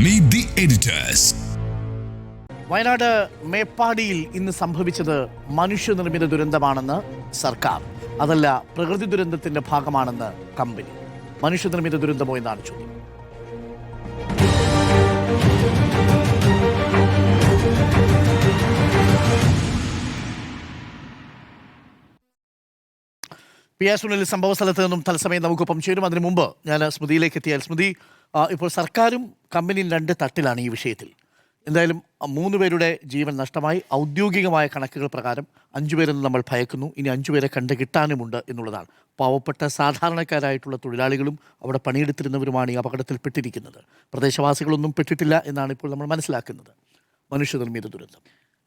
Meet the editors. Wayanad മേപ്പാടിയിൽ ഇന്ന് സംഭവിച്ചത് മനുഷ്യനിർമ്മിത ദുരന്തമാണെന്ന് സർക്കാർ, അതല്ല പ്രകൃതി ദുരന്തത്തിന്റെ ഭാഗമാണെന്ന് കമ്പനി. മനുഷ്യനിർമ്മിത ദുരന്തമോ എന്നാണ് ചോദ്യം. പി എസ് സുനിൽ സംഭവ സ്ഥലത്ത് നിന്നും തത്സമയം നമുക്കൊപ്പം ചേരും. അതിനു മുമ്പ് ഞാൻ സ്മൃതിയിലേക്ക് എത്തിയാൽ, സ്മൃതി, ഇപ്പോൾ സർക്കാരും കമ്പനിയും രണ്ട് തട്ടിലാണ് ഈ വിഷയത്തിൽ. എന്തായാലും 3 പേരുടെ ജീവൻ നഷ്ടമായി. ഔദ്യോഗികമായ കണക്കുകൾ പ്രകാരം 5 പേരെന്ന് നമ്മൾ ഭയക്കുന്നു. ഇനി 5 പേരെ കണ്ടു കിട്ടാനുമുണ്ട് എന്നുള്ളതാണ്. പാവപ്പെട്ട സാധാരണക്കാരായിട്ടുള്ള തൊഴിലാളികളും അവിടെ പണിയെടുത്തിരുന്നവരുമാണ് ഈ അപകടത്തിൽപ്പെട്ടിരിക്കുന്നത്. പ്രദേശവാസികളൊന്നും പെട്ടിട്ടില്ല എന്നാണ് ഇപ്പോൾ നമ്മൾ മനസ്സിലാക്കുന്നത്. മനുഷ്യനിർമ്മിത ദുരന്തം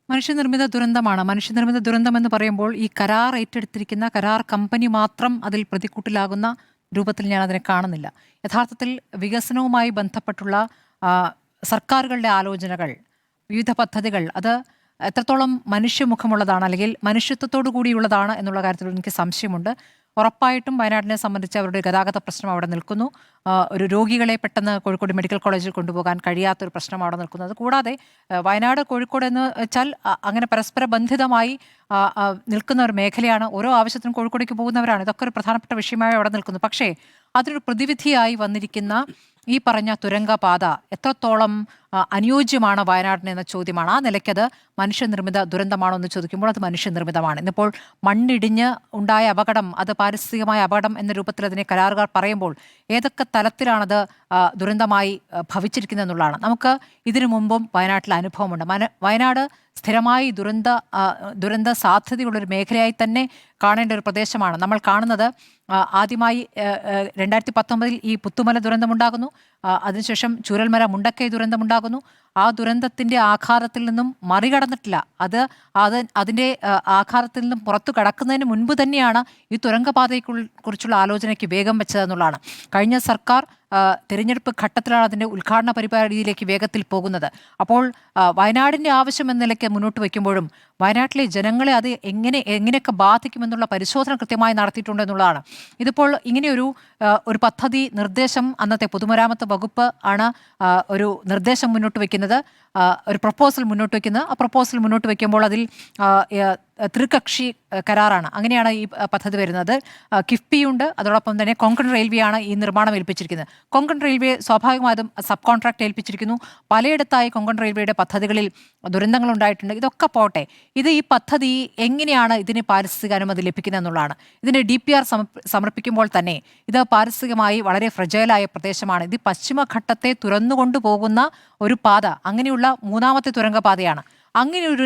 മനുഷ്യനിർമ്മിത ദുരന്തമാണ്. മനുഷ്യനിർമ്മിത ദുരന്തം എന്ന് പറയുമ്പോൾ ഈ കരാർ ഏറ്റെടുത്തിരിക്കുന്ന കരാർ കമ്പനി മാത്രം അതിൽ പ്രതിക്കൂട്ടിലാകുന്ന രൂപത്തിൽ ഞാൻ അതിനെ കാണുന്നില്ല. യഥാർത്ഥത്തിൽ വികസനവുമായി ബന്ധപ്പെട്ടുള്ള സർക്കാരുകളുടെ ആലോചനകൾ, വിവിധ പദ്ധതികൾ, അത് എത്രത്തോളം മനുഷ്യമുഖമുള്ളതാണ് അല്ലെങ്കിൽ മനുഷ്യത്വത്തോടു കൂടിയുള്ളതാണ് എന്നുള്ള കാര്യത്തിൽ എനിക്ക് സംശയമുണ്ട്. ഉറപ്പായിട്ടും വയനാടിനെ സംബന്ധിച്ച് അവരുടെ ഗതാഗത പ്രശ്നം അവിടെ നിൽക്കുന്നു. ഒരു രോഗികളെ പെട്ടെന്ന് കോഴിക്കോട് മെഡിക്കൽ കോളേജിൽ കൊണ്ടുപോകാൻ കഴിയാത്തൊരു പ്രശ്നം അവിടെ നിൽക്കുന്നത്. കൂടാതെ വയനാട് കോഴിക്കോട് എന്ന് വെച്ചാൽ അങ്ങനെ പരസ്പര ബന്ധിതമായി നിൽക്കുന്ന ഒരു മേഖലയാണ്. ഓരോ ആവശ്യത്തിനും കോഴിക്കോടേക്ക് പോകുന്നവരാണ്. ഇതൊക്കെ ഒരു പ്രധാനപ്പെട്ട വിഷയമായി അവിടെ നിൽക്കുന്നു. പക്ഷേ അതിനൊരു പ്രതിവിധിയായി വന്നിരിക്കുന്ന ഈ പറഞ്ഞ തുരങ്കപാത എത്രത്തോളം അനുയോജ്യമാണ് വയനാടിന് എന്ന ചോദ്യമാണ്. ആ നിലയ്ക്കത് മനുഷ്യനിർമ്മിത ദുരന്തമാണോ എന്ന് ചോദിക്കുമ്പോൾ അത് മനുഷ്യനിർമ്മിതമാണ്. ഇന്നിപ്പോൾ മണ്ണിടിഞ്ഞ് ഉണ്ടായ അപകടം, അത് പാരിസ്ഥിതികമായ അപകടം എന്ന രൂപത്തിൽ അതിനെ കരാറുകാർ പറയുമ്പോൾ ഏതൊക്കെ തലത്തിലാണത് ദുരന്തമായി ഭവിച്ചിരിക്കുന്നത് എന്നുള്ളതാണ്. നമുക്ക് ഇതിനു മുമ്പും വയനാട്ടിൽ അനുഭവമുണ്ട്. വയനാട് സ്ഥിരമായി ദുരന്ത സാധ്യതയുള്ളൊരു മേഖലയായി തന്നെ കാണേണ്ട ഒരു പ്രദേശമാണ്. നമ്മൾ കാണുന്നത് ആദ്യമായി 2019 ഈ പുത്തുമല ദുരന്തമുണ്ടാകുന്നു. അതിനുശേഷം ചൂരൽമല മുണ്ടക്കൈ ദുരന്തമുണ്ടാകുന്നു. ആ ദുരന്തത്തിൻ്റെ ആഘാതത്തിൽ നിന്നും മറികടന്നിട്ടില്ല. അതിൻ്റെ ആഘാതത്തിൽ നിന്നും പുറത്തു കടക്കുന്നതിന് മുൻപ് തന്നെയാണ് ഈ തുരങ്കപാതയെക്കുറിച്ചുള്ള ആലോചനയ്ക്ക് വേഗം വെച്ചതെന്നുള്ളതാണ്. കഴിഞ്ഞ സർക്കാർ തിരഞ്ഞെടുപ്പ് ഘട്ടത്തിലാണ് അതിൻ്റെ ഉദ്ഘാടന പരിപാടിയിലേക്ക് വേഗത്തിൽ പോകുന്നത്. അപ്പോൾ വയനാടിൻ്റെ ആവശ്യം എന്ന നിലയ്ക്ക് മുന്നോട്ട് വയ്ക്കുമ്പോഴും വയനാട്ടിലെ ജനങ്ങളെ അത് എങ്ങനെയൊക്കെ ബാധിക്കുമെന്നുള്ള പരിശോധന കൃത്യമായി നടത്തിയിട്ടുണ്ട് എന്നുള്ളതാണ്. ഇതിപ്പോൾ ഇങ്ങനെയൊരു പദ്ധതി നിർദ്ദേശം അന്നത്തെ പൊതുമരാമത്ത് വകുപ്പ് ആണ് ഒരു നിർദ്ദേശം മുന്നോട്ട് വയ്ക്കുന്നത്, ഒരു പ്രപ്പോസൽ മുന്നോട്ട് വയ്ക്കുന്നത്. ആ പ്രപ്പോസൽ മുന്നോട്ട് വയ്ക്കുമ്പോൾ അതിൽ ത്രികക്ഷി കരാറാണ്. അങ്ങനെയാണ് ഈ പദ്ധതി വരുന്നത്. കിഫ്ബിയുണ്ട്, അതോടൊപ്പം തന്നെ കൊങ്കൺ റെയിൽവേയാണ് ഈ നിർമ്മാണം ഏൽപ്പിച്ചിരിക്കുന്നത്. കൊങ്കൺ റെയിൽവേ സ്വാഭാവികമായും സബ് കോൺട്രാക്ട് ഏൽപ്പിച്ചിരിക്കുന്നു. പലയിടത്തായി കൊങ്കൺ റെയിൽവേയുടെ പദ്ധതികളിൽ ദുരന്തങ്ങൾ ഉണ്ടായിട്ടുണ്ട്. ഇതൊക്കെ പോട്ടെ, ഈ പദ്ധതി എങ്ങനെയാണ് ഇതിന് പാരിസ്ഥിതിക അനുമതി ലഭിക്കുന്നത് എന്നുള്ളതാണ്. ഇതിന് DPR സമർപ്പിക്കുമ്പോൾ തന്നെ ഇത് പാരിസ്ഥിതികമായി വളരെ ഫ്രജൈലായ പ്രദേശമാണ്. ഇത് പശ്ചിമഘട്ടത്തെ തുറന്നുകൊണ്ടു പോകുന്ന ഒരു പാത, അങ്ങനെയുള്ള 3ാമത്തെ തുരങ്കപാതയാണ്. അങ്ങനെയൊരു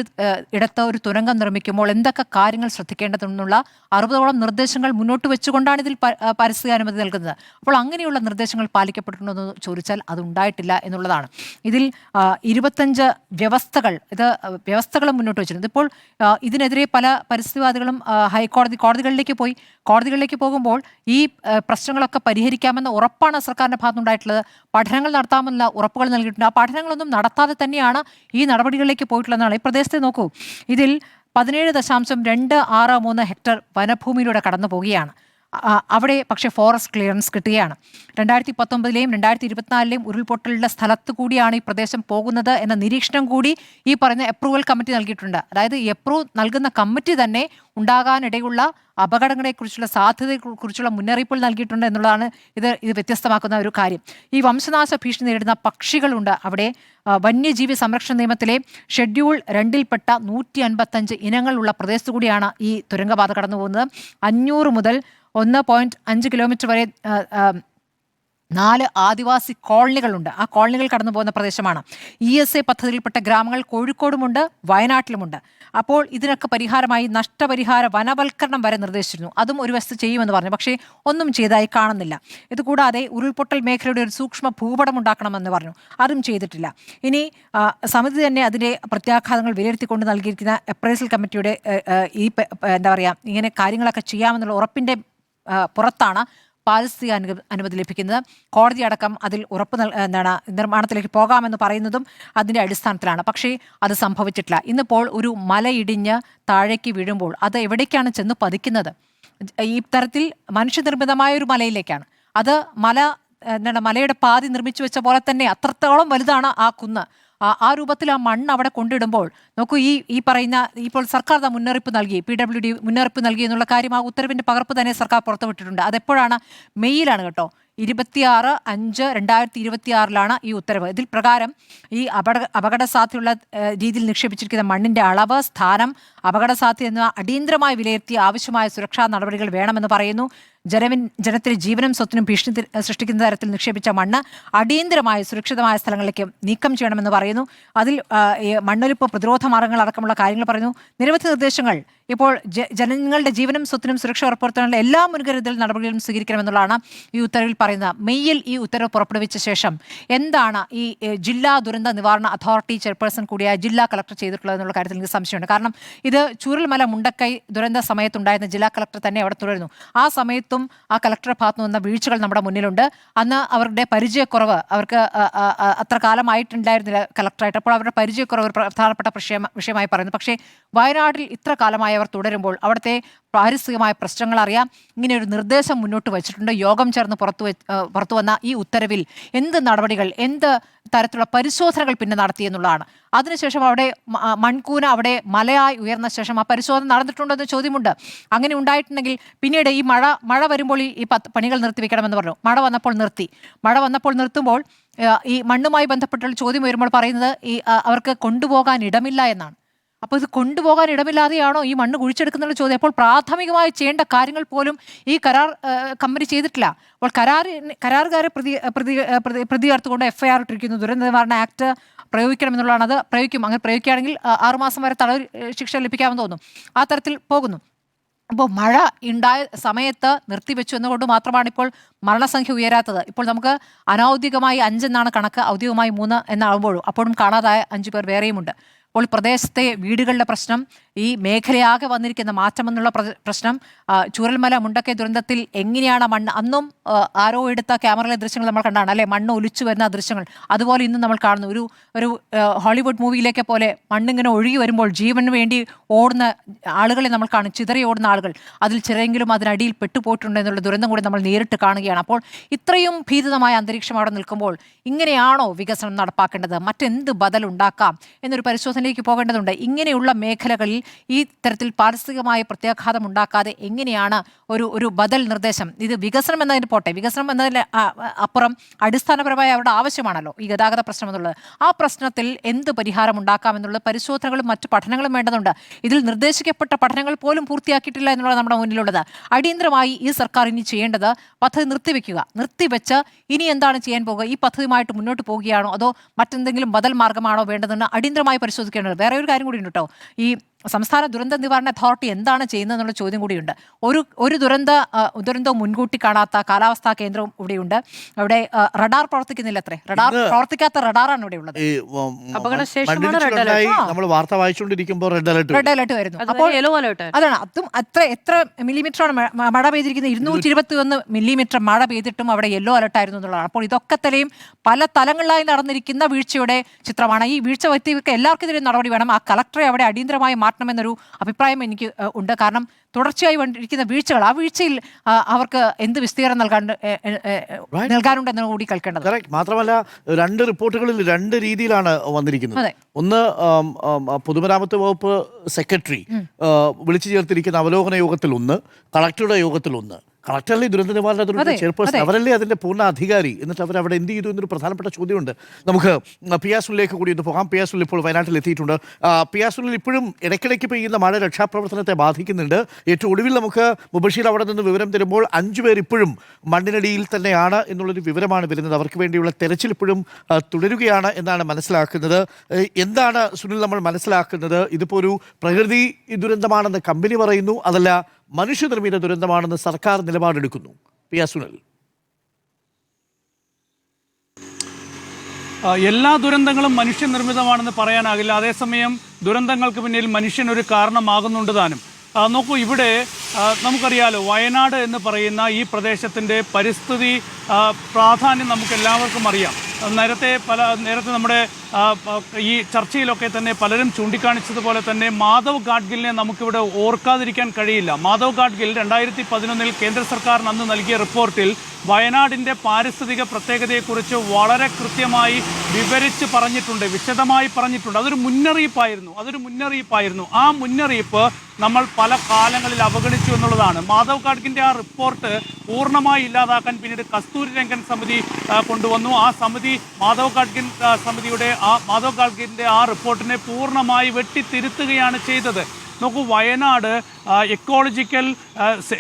ഇടത്ത് ഒരു തുരങ്കം നിർമ്മിക്കുമ്പോൾ എന്തൊക്കെ കാര്യങ്ങൾ ശ്രദ്ധിക്കേണ്ടതെന്നുള്ള 60ഓളം നിർദ്ദേശങ്ങൾ മുന്നോട്ട് വെച്ചുകൊണ്ടാണ് ഇതിൽ പാരിസ്ഥിതിക അനുമതി നൽകുന്നത്. അപ്പോൾ അങ്ങനെയുള്ള നിർദ്ദേശങ്ങൾ പാലിക്കപ്പെട്ടിട്ടുണ്ടോ എന്ന് ചോദിച്ചാൽ അത് ഉണ്ടായിട്ടില്ല എന്നുള്ളതാണ്. ഇതിൽ 25 വ്യവസ്ഥകളും മുന്നോട്ട് വെച്ചിട്ടുണ്ട്. ഇപ്പോൾ ഇതിനെതിരെ പല പരിസ്ഥിതിവാദികളും കോടതികളിലേക്ക് പോകുമ്പോൾ ഈ പ്രശ്നങ്ങളൊക്കെ പരിഹരിക്കാമെന്ന ഉറപ്പാണ് സർക്കാരിൻ്റെ ഭാഗത്തുനിന്നുണ്ടായിട്ടുള്ളത്. പഠനങ്ങൾ നടത്താമെന്ന ഉറപ്പുകൾ നൽകിയിട്ടുണ്ട്. ആ പഠനങ്ങളൊന്നും നടത്താതെ തന്നെയാണ് ഈ നടപടികളിലേക്ക് പോയിട്ടുള്ളതാണ്. ഈ പ്രദേശത്തെ നോക്കൂ, ഇതിൽ 17.263 ഹെക്ടർ വനഭൂമിയിലൂടെ കടന്നു പോവുകയാണ്. അവിടെ പക്ഷേ ഫോറസ്റ്റ് ക്ലിയറൻസ് കിട്ടുകയാണ്. 2019-ലെയും 2024-ലെയും ഉരുൾപൊട്ടലിൻ്റെ സ്ഥലത്ത് കൂടിയാണ് ഈ പ്രദേശം പോകുന്നത് എന്ന നിരീക്ഷണം കൂടി ഈ പറയുന്ന അപ്രൂവൽ കമ്മിറ്റി നൽകിയിട്ടുണ്ട്. അതായത് ഈ അപ്രൂവ് നൽകുന്ന കമ്മിറ്റി തന്നെ ഉണ്ടാകാനിടയുള്ള അപകടങ്ങളെക്കുറിച്ചുള്ള സാധ്യതയെക്കുറിച്ചുള്ള മുന്നറിയിപ്പുകൾ നൽകിയിട്ടുണ്ട് എന്നുള്ളതാണ് ഇത് വ്യത്യസ്തമാക്കുന്ന ഒരു കാര്യം. ഈ വംശനാശ ഭീഷണി നേരിടുന്ന പക്ഷികളുണ്ട് അവിടെ. വന്യജീവി സംരക്ഷണ നിയമത്തിലെ ഷെഡ്യൂൾ 2-ൽപ്പെട്ട 155 ഇനങ്ങളുള്ള പ്രദേശത്തു കൂടിയാണ് ഈ തുരങ്കപാത കടന്നു പോകുന്നത്. 500 മുതൽ 1.5 കിലോമീറ്റർ വരെ 4 ആദിവാസി കോളനികളുണ്ട്. ആ കോളനികൾ കടന്നു പോകുന്ന പ്രദേശമാണ്. ESA പദ്ധതിയിൽപ്പെട്ട ഗ്രാമങ്ങൾ കോഴിക്കോടുമുണ്ട്, വയനാട്ടിലുമുണ്ട്. അപ്പോൾ ഇതിനൊക്കെ പരിഹാരമായി നഷ്ടപരിഹാര വനവൽക്കരണം വരെ നിർദ്ദേശിച്ചിരുന്നു. അതും ഒരു വശത്ത് ചെയ്യുമെന്ന് പറഞ്ഞു, പക്ഷേ ഒന്നും ചെയ്തതായി കാണുന്നില്ല. ഇതുകൂടാതെ ഉരുൾപൊട്ടൽ മേഖലയുടെ ഒരു സൂക്ഷ്മ ഭൂപടം ഉണ്ടാക്കണമെന്ന് പറഞ്ഞു, അതും ചെയ്തിട്ടില്ല. ഇനി സമിതി തന്നെ അതിൻ്റെ പ്രത്യാഘാതങ്ങൾ വിലയിരുത്തിക്കൊണ്ട് നൽകിയിരിക്കുന്ന അപ്രൈസൽ കമ്മിറ്റിയുടെ ഇങ്ങനെ കാര്യങ്ങളൊക്കെ ചെയ്യാമെന്നുള്ള ഉറപ്പിൻ്റെ പുറത്താണ് പാരിസ്ഥിതിക അനുമതി ലഭിക്കുന്നത്. കോടതി അടക്കം അതിൽ ഉറപ്പ് നിർമ്മാണത്തിലേക്ക് പോകാമെന്ന് പറയുന്നതും അതിൻ്റെ അടിസ്ഥാനത്തിലാണ്. പക്ഷേ അത് സംഭവിച്ചിട്ടില്ല. ഇന്നിപ്പോൾ ഒരു മലയിടിഞ്ഞ് താഴേക്ക് വീഴുമ്പോൾ അത് എവിടേക്കാണ് ചെന്ന് പതിക്കുന്നത്? ഈ തരത്തിൽ മനുഷ്യനിർമ്മിതമായ ഒരു മലയിലേക്കാണ്. അത് മല എന്താണ് മലയുടെ പാതി നിർമ്മിച്ചു വെച്ച പോലെ തന്നെ അത്രത്തോളം വലുതാണ് ആ കുന്ന്. ആ രൂപത്തിൽ ആ മണ്ണ് അവിടെ കൊണ്ടിടുമ്പോൾ നോക്കൂ, ഈ പറയുന്ന ഇപ്പോൾ സർക്കാർ മുന്നറിയിപ്പ് നൽകി, PWD മുന്നറിയിപ്പ് നൽകി എന്നുള്ള കാര്യം ആ ഉത്തരവിന്റെ പകർപ്പ് തന്നെ സർക്കാർ പുറത്തുവിട്ടിട്ടുണ്ട്. അതെപ്പോഴാണ്? മെയ്യിലാണ് കേട്ടോ. 26/5/2026 ഈ ഉത്തരവ്. ഇതിൽ പ്രകാരം ഈ അപകട സാധ്യതയുള്ള രീതിയിൽ നിക്ഷേപിച്ചിരിക്കുന്ന മണ്ണിന്റെ അളവ്, സ്ഥാനം, അപകട സാധ്യത എന്നിവ അടിയന്തരമായി വിലയിരുത്തി ആവശ്യമായ സുരക്ഷാ നടപടികൾ വേണമെന്ന് പറയുന്നു. ജനത്തിന് ജീവനും സ്വത്തിനും ഭീഷണി സൃഷ്ടിക്കുന്ന തരത്തിൽ നിക്ഷേപിച്ച മണ്ണ് അടിയന്തരമായ സുരക്ഷിതമായ സ്ഥലങ്ങളിലേക്ക് നീക്കം ചെയ്യണമെന്ന് പറയുന്നു. അതിൽ മണ്ണൊലിപ്പ് പ്രതിരോധ മാർഗങ്ങൾ അടക്കമുള്ള കാര്യങ്ങൾ പറയുന്നു. നിരവധി നിർദ്ദേശങ്ങൾ ഇപ്പോൾ ജനങ്ങളുടെ ജീവനും സ്വത്തിനും സുരക്ഷ ഉറപ്പുവരുത്താനുള്ള എല്ലാ മുൻകരുതൽ നടപടികളും സ്വീകരിക്കണമെന്നുള്ളതാണ് ഈ ഉത്തരവിൽ പറയുന്നത്. മെയ്യിൽ ഈ ഉത്തരവ് പുറപ്പെടുവിച്ച ശേഷം എന്താണ് ഈ ജില്ലാ ദുരന്ത നിവാരണ അതോറിറ്റി ചെയർപേഴ്സൺ കൂടിയായ ജില്ലാ കളക്ടർ ചെയ്തിട്ടുള്ളത് എന്നുള്ള കാര്യത്തിൽ എനിക്ക് സംശയമുണ്ട്. കാരണം ഇത് ചൂരൽമല മുണ്ടക്കൈ ദുരന്ത സമയത്തുണ്ടായിരുന്ന ജില്ലാ കളക്ടർ തന്നെ അവിടെ തുടരുന്നു. ആ സമയത്തും ആ കളക്ടറുടെ ഭാഗത്തു നിന്ന വീഴ്ചകൾ നമ്മുടെ മുന്നിലുണ്ട്. അന്ന് അവരുടെ പരിചയക്കുറവ്, അവർക്ക് അത്ര കാലമായിട്ടുണ്ടായിരുന്നില്ല കളക്ടറായിട്ട്, അപ്പോൾ അവരുടെ പരിചയക്കുറവ് ഒരു പ്രധാനപ്പെട്ട വിഷയമായി പറയുന്നു. പക്ഷേ വയനാട്ടിൽ ഇത്ര കാലമായി അവർ തുടരുമ്പോൾ അവിടുത്തെ പാരിസ്ഥിതികമായ പ്രശ്നങ്ങൾ അറിയാം. ഇങ്ങനെ ഒരു നിർദ്ദേശം മുന്നോട്ട് വച്ചിട്ടുണ്ട്. യോഗം ചേർന്ന് പുറത്തു വന്ന ഈ ഉത്തരവിൽ എന്ത് നടപടികൾ, എന്ത് തരത്തിലുള്ള പരിശോധനകൾ പിന്നെ നടത്തി എന്നുള്ളതാണ്. അതിനുശേഷം അവിടെ മൺകൂന അവിടെ മലയായി ഉയർന്ന ശേഷം ആ പരിശോധന നടന്നിട്ടുണ്ടോ എന്ന് ചോദ്യമുണ്ട്. അങ്ങനെ ഉണ്ടായിട്ടുണ്ടെങ്കിൽ പിന്നീട് ഈ മഴ വരുമ്പോൾ ഈ പണികൾ നിർത്തിവെക്കണമെന്ന് പറഞ്ഞു. മഴ വന്നപ്പോൾ നിർത്തുമ്പോൾ ഈ മണ്ണുമായി ബന്ധപ്പെട്ടുള്ള ചോദ്യം വരുമ്പോൾ പറയുന്നത് അവർക്ക് കൊണ്ടുപോകാൻ ഇടമില്ല എന്നാണ്. അപ്പോൾ ഇത് കൊണ്ടുപോകാൻ ഇടമില്ലാതെയാണോ ഈ മണ്ണ് കുഴിച്ചെടുക്കുന്നുള്ള ചോദ്യം. അപ്പോൾ പ്രാഥമികമായി ചെയ്യേണ്ട കാര്യങ്ങൾ പോലും ഈ കരാർ കമ്പനി ചെയ്തിട്ടില്ല. അപ്പോൾ കരാറുകാരെ പ്രതി ചേർത്തുകൊണ്ട് FIR ഇട്ടിരിക്കുന്നു. ദുരന്ത നിവാരണ ആക്ട് പ്രയോഗിക്കണമെന്നുള്ളതാണ്. അത് പ്രയോഗിക്കും. അങ്ങനെ പ്രയോഗിക്കുകയാണെങ്കിൽ 6 മാസം വരെ തടവ് ശിക്ഷ ലഭിക്കാമെന്ന് തോന്നുന്നു. ആ തരത്തിൽ പോകുന്നു. അപ്പോൾ മഴ ഉണ്ടായ സമയത്ത് നിർത്തിവെച്ചു എന്നുകൊണ്ട് മാത്രമാണ് ഇപ്പോൾ മരണസംഖ്യ ഉയരാത്തത്. ഇപ്പോൾ നമുക്ക് അനൗദ്യോഗികമായി 5 എന്നാണ് കണക്ക്, ഔദ്യോഗികമായി 3 എന്നാകുമ്പോഴും അപ്പോഴും കാണാതായ 5 പേർ വേറെയുമുണ്ട്. അപ്പോൾ പ്രദേശത്തെ വീടുകളുടെ പ്രശ്നം, ഈ മേഖലയാകെ വന്നിരിക്കുന്ന മാറ്റമെന്നുള്ള പ്രശ്നം, ചൂരൽമല മുണ്ടക്കൈ ദുരന്തത്തിൽ എങ്ങനെയാണ് മണ്ണ്, അന്നും ആരോ എടുത്ത ക്യാമറയിലെ ദൃശ്യങ്ങൾ നമ്മൾ കണ്ടാണ് അല്ലെ, മണ്ണ് ഒലിച്ചു വരുന്ന ദൃശ്യങ്ങൾ. അതുപോലെ ഇന്നും നമ്മൾ കാണുന്നു ഒരു ഹോളിവുഡ് മൂവിയിലേക്ക് പോലെ മണ്ണിങ്ങനെ ഒഴുകി വരുമ്പോൾ ജീവന് വേണ്ടി ഓടുന്ന ആളുകളെ നമ്മൾ കാണും, ചിതറി ഓടുന്ന ആളുകൾ. അതിൽ ചിലരെങ്കിലും അതിനടിയിൽ പെട്ടുപോയിട്ടുണ്ട് എന്നുള്ള ദുരന്തം കൂടി നമ്മൾ നേരിട്ട് കാണുകയാണ്. അപ്പോൾ ഇത്രയും ഭീതിതമായ അന്തരീക്ഷം അവിടെ നിൽക്കുമ്പോൾ ഇങ്ങനെയാണോ വികസനം നടപ്പാക്കേണ്ടത്? മറ്റെന്ത് ബദൽ ഉണ്ടാക്കാം എന്നൊരു പരിശോധനയിലേക്ക് പോകേണ്ടതുണ്ട്. ഇങ്ങനെയുള്ള മേഖലകളിൽ ഈ തരത്തിൽ പാരിസ്ഥിതികമായ പ്രത്യാഘാതം ഉണ്ടാക്കാതെ എങ്ങനെയാണ് ഒരു ബദൽ നിർദ്ദേശം? ഇത് വികസനം എന്നതിന് പോട്ടെ, വികസനം എന്നതിന് അപ്പുറം അടിസ്ഥാനപരമായ അവരുടെ ആവശ്യമാണല്ലോ ഈ ഗതാഗത പ്രശ്നം എന്നുള്ളത്. ആ പ്രശ്നത്തിൽ എന്ത് പരിഹാരം ഉണ്ടാക്കാം എന്നുള്ളത് പരിശോധനകളും മറ്റു പഠനങ്ങളും വേണ്ടതുണ്ട്. ഇതിൽ നിർദ്ദേശിക്കപ്പെട്ട പഠനങ്ങൾ പോലും പൂർത്തിയാക്കിയിട്ടില്ല എന്നുള്ളത് നമ്മുടെ മുന്നിലുള്ളത്. അടിയന്തരമായി ഈ സർക്കാർ ഇനി ചെയ്യേണ്ടത് പദ്ധതി നിർത്തിവെച്ച് ഇനി എന്താണ് ചെയ്യാൻ പോകുക? ഈ പദ്ധതിയുമായിട്ട് മുന്നോട്ട് പോവുകയാണോ അതോ മറ്റെന്തെങ്കിലും ബദൽ മാർഗമാണോ വേണ്ടതെന്ന് അടിയന്തരമായി പരിശോധിക്കേണ്ടത്. വേറെ ഒരു കാര്യം കൂടി ഉണ്ട് കേട്ടോ. ഈ സംസ്ഥാന ദുരന്ത നിവാരണ അതോറിറ്റി എന്താണ് ചെയ്യുന്നതെന്നുള്ള ചോദ്യം കൂടിയുണ്ട്. ഒരു ദുരന്തവും മുൻകൂട്ടി കാണാത്ത കാലാവസ്ഥാ കേന്ദ്രവും ഇവിടെയുണ്ട്. അവിടെ റഡാർ പ്രവർത്തിക്കുന്നില്ല. പ്രവർത്തിക്കാത്ത റഡാറാണ് ഇവിടെ ഉള്ളത്. നമ്മൾ വാർത്ത വായിച്ചുകൊണ്ടിരിക്കുമ്പോൾ റെഡ് അലർട്ട് വരുന്നു. അപ്പോൾ അതാണ് അതും എത്ര മില്ലിമീറ്ററാണ് മഴ പെയ്തിരിക്കുന്നത്? 221 മില്ലിമീറ്റർ മഴ പെയ്തിട്ടും അവിടെ യെല്ലോ അലർട്ട് ആയിരുന്നു എന്നുള്ളതാണ്. അപ്പോൾ ഇതൊക്കെ തന്നെയും പല തലങ്ങളിലായി നടന്നിരിക്കുന്ന വീഴ്ചയുടെ ചിത്രമാണ്. ഈ വീഴ്ച വ്യക്തികൾക്ക് എല്ലാവർക്കെതിരെ നടപടി വേണം. ആ കളക്ടറെ അവിടെ അടിയന്തരമായി മാറ്റണമെന്നൊരു അഭിപ്രായം എനിക്ക് ഉണ്ട്. കാരണം തുടർച്ചയായി വന്നിരിക്കുന്ന വീഴ്ചകൾ, ആ വീഴ്ചയിൽ അവർക്ക് എന്ത് വിസ്തീർണം നൽകാനുണ്ടെന്ന് കൂടി കേൾക്കേണ്ടത്. മാത്രമല്ല 2 റിപ്പോർട്ടുകളിൽ 2 രീതിയിലാണ് വന്നിരിക്കുന്നത്. ഒന്ന് പൊതുമരാമത്ത് വകുപ്പ് സെക്രട്ടറി വിളിച്ചു ചേർത്തിരിക്കുന്ന അവലോകന യോഗത്തിൽ ഒന്ന്, കളക്ടറുടെ യോഗത്തിൽ ഒന്ന്. കളക്ടറല്ലേ ദുരന്ത നിവാരണ ചെയർപേഴ്സൺ, അവരല്ലേ അതിന്റെ പൂർണ്ണ അധികാരി. എന്നിട്ട് അവരവിടെ എന്ത് ചെയ്തു എന്നൊരു പ്രധാനപ്പെട്ട ചോദ്യമുണ്ട്. നമുക്ക് പിയാസുലിലേക്ക് കൂടി ഒന്ന് പോകാം. പിയാസുൽ ഇപ്പോൾ വയനാട്ടിൽ എത്തിയിട്ടുണ്ട്. പിയാസുലിൽ ഇപ്പോഴും ഇടയ്ക്കിടയ്ക്ക് പെയ്യുന്ന മഴ രക്ഷാപ്രവർത്തനത്തെ ബാധിക്കുന്നുണ്ട്. ഏറ്റവും ഒടുവിൽ നമുക്ക് മുബഷീർ അവിടെ നിന്ന് വിവരം തരുമ്പോൾ 5 പേർ ഇപ്പോഴും മണ്ണിനടിയിൽ തന്നെയാണ് എന്നുള്ളൊരു വിവരമാണ് വരുന്നത്. അവർക്ക് വേണ്ടിയുള്ള തെരച്ചിൽ ഇപ്പോഴും തുടരുകയാണ് എന്നാണ് മനസ്സിലാക്കുന്നത്. എന്താണ് സുനിൽ നമ്മൾ മനസ്സിലാക്കുന്നത്? ഇതിപ്പോൾ ഒരു പ്രകൃതി ദുരന്തമാണെന്ന് കമ്പനി പറയുന്നു, അതല്ല മനുഷ്യനിർമ്മിത ദുരന്തമാണെന്ന് സർക്കാർ നിലപാടെടുക്കുന്നു. പിയാസുനിൽ, എല്ലാ ദുരന്തങ്ങളും മനുഷ്യനിർമ്മിതമാണെന്ന് പറയാനാകില്ല. അതേസമയം ദുരന്തങ്ങൾക്ക് പിന്നിൽ മനുഷ്യൻ ഒരു കാരണമാകുന്നുണ്ട് താനും. നോക്കൂ, ഇവിടെ നമുക്കറിയാലോ, വയനാട് എന്ന് പറയുന്ന ഈ പ്രദേശത്തിൻ്റെ പരിസ്ഥിതി പ്രാധാന്യം നമുക്ക് എല്ലാവർക്കും അറിയാം. നേരത്തെ നമ്മുടെ ഈ ചർച്ചയിലൊക്കെ തന്നെ പലരും ചൂണ്ടിക്കാണിച്ചതുപോലെ തന്നെ മാധവ് ഗാഡ്ഗിലിനെ നമുക്കിവിടെ ഓർക്കാതിരിക്കാൻ കഴിയില്ല. മാധവ് ഗാഡ്ഗിൽ 2011 കേന്ദ്ര സർക്കാരിന് അന്ന് നൽകിയ റിപ്പോർട്ടിൽ വയനാടിൻ്റെ പാരിസ്ഥിതിക പ്രത്യേകതയെക്കുറിച്ച് വളരെ കൃത്യമായി വിവരിച്ച് പറഞ്ഞിട്ടുണ്ട്, വിശദമായി പറഞ്ഞിട്ടുണ്ട്. അതൊരു മുന്നറിയിപ്പായിരുന്നു. ആ മുന്നറിയിപ്പ് നമ്മൾ പല കാലങ്ങളിൽ അവഗണിച്ചു എന്നുള്ളതാണ്. മാധവ് ഗാഡ്ഗിൻ്റെ ആ റിപ്പോർട്ട് പൂർണ്ണമായി ഇല്ലാതാക്കാൻ പിന്നീട് കസ്തൂരി രംഗൻ സമിതി കൊണ്ടുവന്നു. ആ സമിതി മാധവ് ഗാഡ്ഗിൻ്റെ ആ റിപ്പോർട്ടിനെ പൂർണ്ണമായി വെട്ടിത്തിരുത്തുകയാണ് ചെയ്തത്. നോക്കൂ, Wayanad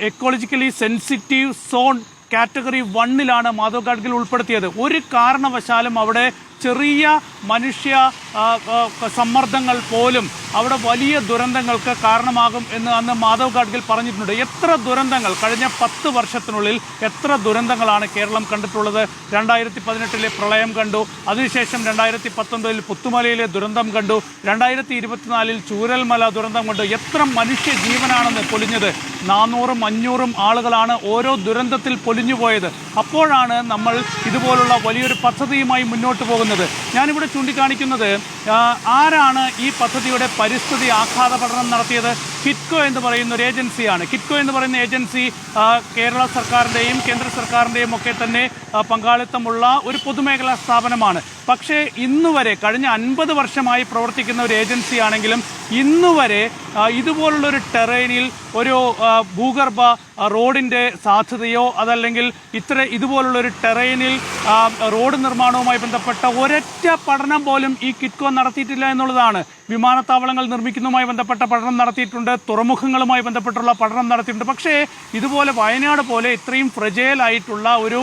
ecologically sensitive zone category 1 Madhav Gadgil ഉൾപ്പെടുത്തിയത്. ഒരു കാരണവശാലും അവിടെ ചെറിയ മനുഷ്യ സമ്മർദ്ദങ്ങൾ പോലും അവിടെ വലിയ ദുരന്തങ്ങൾക്ക് കാരണമാകും എന്ന് അന്ന് മാധവ് ഗാഡ്ഗിൽ പറഞ്ഞിട്ടുണ്ട്. എത്ര ദുരന്തങ്ങൾ കഴിഞ്ഞ 10 വർഷത്തിനുള്ളിൽ എത്ര ദുരന്തങ്ങളാണ് കേരളം കണ്ടിട്ടുള്ളത്? 2018 പ്രളയം കണ്ടു, അതിനുശേഷം 2019 പുത്തുമലയിലെ ദുരന്തം കണ്ടു, 2024 ചൂരൽമല ദുരന്തം കണ്ടു. എത്ര മനുഷ്യ ജീവനാണെന്ന് പൊലിഞ്ഞത്? 400-500 ആളുകളാണ് ഓരോ ദുരന്തത്തിൽ പൊലിഞ്ഞുപോയത്. അപ്പോഴാണ് നമ്മൾ ഇതുപോലുള്ള വലിയൊരു പദ്ധതിയുമായി മുന്നോട്ട് പോകുന്നത്. ഞാനിവിടെ ചൂണ്ടിക്കാണിക്കുന്നത് ആരാണ് ഈ പദ്ധതിയുടെ പരിസ്ഥിതി ആഘാത പഠനം നടത്തിയത്? കിറ്റ്കോ എന്ന് പറയുന്ന ഒരു ഏജൻസിയാണ്. കിറ്റ്കോ എന്ന് പറയുന്ന ഏജൻസി കേരള സർക്കാരിൻ്റെയും കേന്ദ്ര സർക്കാരിൻ്റെയും ഒക്കെ തന്നെ പങ്കാളിത്തമുള്ള ഒരു പൊതുമേഖലാ സ്ഥാപനമാണ്. പക്ഷേ ഇന്നുവരെ കഴിഞ്ഞ 50 വർഷമായി പ്രവർത്തിക്കുന്ന ഒരു ഏജൻസിയാണെങ്കിലും ഇന്നുവരെ ഇതുപോലുള്ളൊരു ടെറൈനിൽ ഒരു ഭൂഗർഭ റോഡിൻ്റെ സാധ്യതയോ അതല്ലെങ്കിൽ ഇതുപോലുള്ളൊരു ടെറൈനിൽ റോഡ് നിർമ്മാണവുമായി ബന്ധപ്പെട്ട ഒരൊറ്റ പഠനം പോലും ഈ കിറ്റ്കോ നടത്തിയിട്ടില്ല എന്നുള്ളതാണ്. വിമാനത്താവളങ്ങൾ നിർമ്മിക്കുന്നതുമായി ബന്ധപ്പെട്ട പഠനം നടത്തിയിട്ടുണ്ട്, തുറമുഖങ്ങളുമായി ബന്ധപ്പെട്ടുള്ള പഠനം നടത്തിയിട്ടുണ്ട്. പക്ഷേ ഇതുപോലെ വയനാട് പോലെ ഇത്രയും ഫ്രജൈലായിട്ടുള്ള ഒരു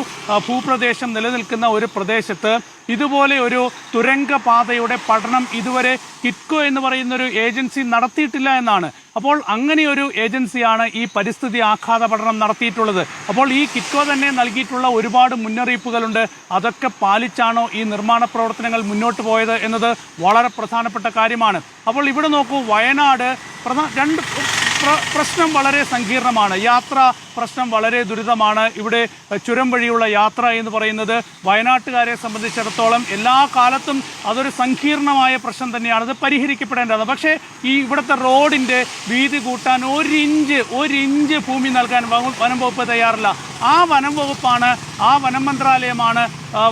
ഭൂപ്രദേശം നിലനിൽക്കുന്ന ഒരു പ്രദേശത്ത് ഇതുപോലെ ഒരു തുരങ്കപാതയുടെ പഠനം ഇതുവരെ കിറ്റ്കോ എന്ന് പറയുന്നൊരു ഏജൻസി നടത്തിയിട്ടില്ല എന്നാണ്. അപ്പോൾ അങ്ങനെയൊരു ഏജൻസിയാണ് ഈ പരിസ്ഥിതി ആഘാത പഠനം നടത്തിയിട്ടുള്ളത്. അപ്പോൾ ഈ കിറ്റ്കോ തന്നെ നൽകിയിട്ടുള്ള ഒരുപാട് മുന്നറിയിപ്പുകളുണ്ട്. അതൊക്കെ പാലിച്ചാണോ ഈ നിർമ്മാണ പ്രവർത്തനങ്ങൾ മുന്നോട്ട് പോയത് എന്നത് വളരെ പ്രധാനപ്പെട്ട കാര്യമാണ്. അപ്പോൾ ഇവിടെ നോക്കൂ, വയനാട് രണ്ട് പ്രശ്നം വളരെ സങ്കീർണമാണ്. യാത്രാ പ്രശ്നം വളരെ ദുരിതമാണ്. ഇവിടെ ചുരം വഴിയുള്ള യാത്ര എന്ന് പറയുന്നത് വയനാട്ടുകാരെ സംബന്ധിച്ചിടത്തോളം എല്ലാ കാലത്തും അതൊരു സങ്കീർണമായ പ്രശ്നം തന്നെയാണ്. അത് പരിഹരിക്കപ്പെടേണ്ടതാണ്. പക്ഷേ ഈ ഇവിടുത്തെ റോഡിൻ്റെ വീതി കൂട്ടാൻ ഒരു ഇഞ്ച് ഭൂമി നൽകാൻ വനം വകുപ്പ് തയ്യാറില്ല. ആ വനം മന്ത്രാലയമാണ്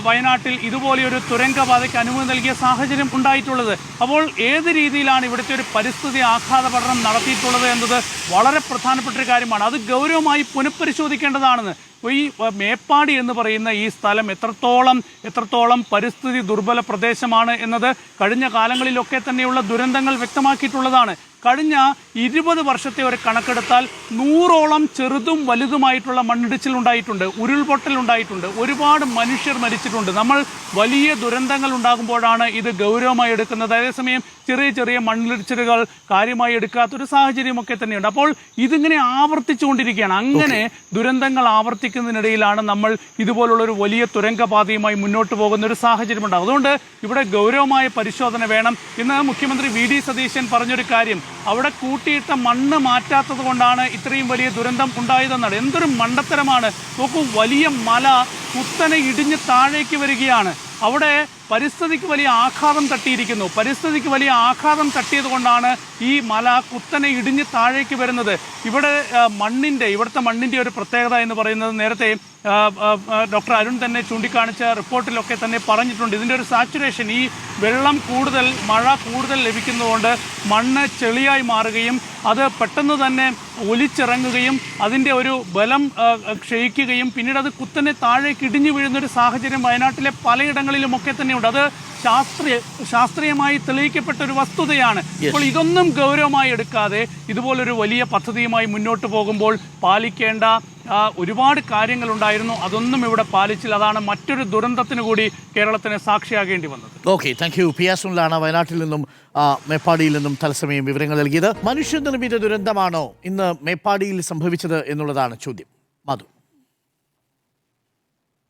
വയനാട്ടിൽ ഇതുപോലെയൊരു തുരങ്കപാതയ്ക്ക് അനുമതി നൽകിയ സാഹചര്യം ഉണ്ടായിട്ടുള്ളത്. അപ്പോൾ ഏത് രീതിയിലാണ് ഇവിടുത്തെ ഒരു പരിസ്ഥിതി ആഘാത പഠനം നടത്തിയിട്ടുള്ളത് എന്നത് വളരെ പ്രധാനപ്പെട്ട ഒരു കാര്യമാണ്. അത് ഗൗരവമായി പുനഃപരിശോധിക്കേണ്ടതാണെന്ന്. ഈ മേപ്പാടി എന്ന് പറയുന്ന ഈ സ്ഥലം എത്രത്തോളം പരിസ്ഥിതി ദുർബല പ്രദേശമാണ് എന്നത് കഴിഞ്ഞ കാലങ്ങളിലൊക്കെ തന്നെയുള്ള ദുരന്തങ്ങൾ വ്യക്തമാക്കിയിട്ടുള്ളതാണ്. കഴിഞ്ഞ 20 വർഷത്തെ ഒരു കണക്കെടുത്താൽ 100ഓളം ചെറുതും വലുതുമായിട്ടുള്ള മണ്ണിടിച്ചിൽ ഉണ്ടായിട്ടുണ്ട്, ഉരുൾപൊട്ടൽ ഉണ്ടായിട്ടുണ്ട്, ഒരുപാട് മനുഷ്യർ മരിച്ചിട്ടുണ്ട്. നമ്മൾ വലിയ ദുരന്തങ്ങൾ ഉണ്ടാകുമ്പോഴാണ് ഇത് ഗൗരവമായി എടുക്കുന്നത്. അതേസമയം ചെറിയ മണ്ണിടിച്ചിലുകൾ കാര്യമായി എടുക്കാത്തൊരു സാഹചര്യമൊക്കെ തന്നെയുണ്ട്. അപ്പോൾ ഇതിങ്ങനെ ആവർത്തിച്ചുകൊണ്ടിരിക്കുകയാണ്. അങ്ങനെ ദുരന്തങ്ങൾ ആവർത്തിക്കുന്നതിനിടയിലാണ് നമ്മൾ ഇതുപോലുള്ളൊരു വലിയ തുരങ്കപാതയുമായി മുന്നോട്ട് പോകുന്ന ഒരു സാഹചര്യമുണ്ട്. അതുകൊണ്ട് ഇവിടെ ഗൗരവമായ പരിശോധന വേണം. ഇന്ന് മുഖ്യമന്ത്രി വി ഡി സതീശൻ പറഞ്ഞൊരു കാര്യം, അവിടെ കൂട്ടിയിട്ട മണ്ണ് മാറ്റാത്തത് കൊണ്ടാണ് ഇത്രയും വലിയ ദുരന്തം ഉണ്ടായതെന്നാണ്. എന്തൊരു മണ്ടത്തരമാണ്. നോക്കൂ, വലിയ മല കുത്തനെ ഇടിഞ്ഞ് താഴേക്ക് വരികയാണ്. അവിടെ പരിസ്ഥിതിക്ക് വലിയ ആഘാതം തട്ടിയിരിക്കുന്നു. പരിസ്ഥിതിക്ക് വലിയ ആഘാതം തട്ടിയത് കൊണ്ടാണ് ഈ മല കുത്തനെ ഇടിഞ്ഞ് താഴേക്ക് വരുന്നത്. ഇവിടുത്തെ മണ്ണിൻ്റെ ഒരു പ്രത്യേകത എന്ന് പറയുന്നത് നേരത്തെ ഡോക്ടർ അരുൺ തന്നെ ചൂണ്ടിക്കാണിച്ച റിപ്പോർട്ടിലൊക്കെ തന്നെ പറഞ്ഞിട്ടുണ്ട്. ഇതിൻ്റെ ഒരു സാച്ചുറേഷൻ, ഈ മഴ കൂടുതൽ ലഭിക്കുന്നതുകൊണ്ട് മണ്ണ് ചെളിയായി മാറുകയും അത് പെട്ടെന്ന് തന്നെ ഒലിച്ചിറങ്ങുകയും അതിൻ്റെ ഒരു ബലം ക്ഷയിക്കുകയും പിന്നീട് അത് കുത്തനെ താഴേക്ക് ഇടിഞ്ഞു വീഴുന്നൊരു സാഹചര്യം വയനാട്ടിലെ പലയിടങ്ങളിലുമൊക്കെ തന്നെയുണ്ട്. അത് ശാസ്ത്രീയമായി തെളിയിക്കപ്പെട്ട ഒരു വസ്തുതയാണ്. അപ്പോൾ ഇതൊന്നും ഗൗരവമായി എടുക്കാതെ ഇതുപോലൊരു വലിയ പദ്ധതിയുമായി മുന്നോട്ട് പോകുമ്പോൾ പാലിക്കേണ്ട ഒരുപാട് കാര്യങ്ങളുണ്ടായിരുന്നു. അതൊന്നും ഇവിടെ പാലിച്ചില്ല. അതാണ് മറ്റൊരു ദുരന്തത്തിന് കൂടി കേരളത്തിന് സാക്ഷിയാകേണ്ടി വന്നത്. Okay, thank you. പി ആസുനിലാണ് വയനാട്ടിൽ നിന്നും മേപ്പാടിയിൽ നിന്നും തത്സമയം വിവരങ്ങൾ നൽകിയത്. മനുഷ്യനിർമ്മിത ദുരന്തമാണോ ഇന്ന് മേപ്പാടിയിൽ സംഭവിച്ചത് എന്നുള്ളതാണ് ചോദ്യം. മധു,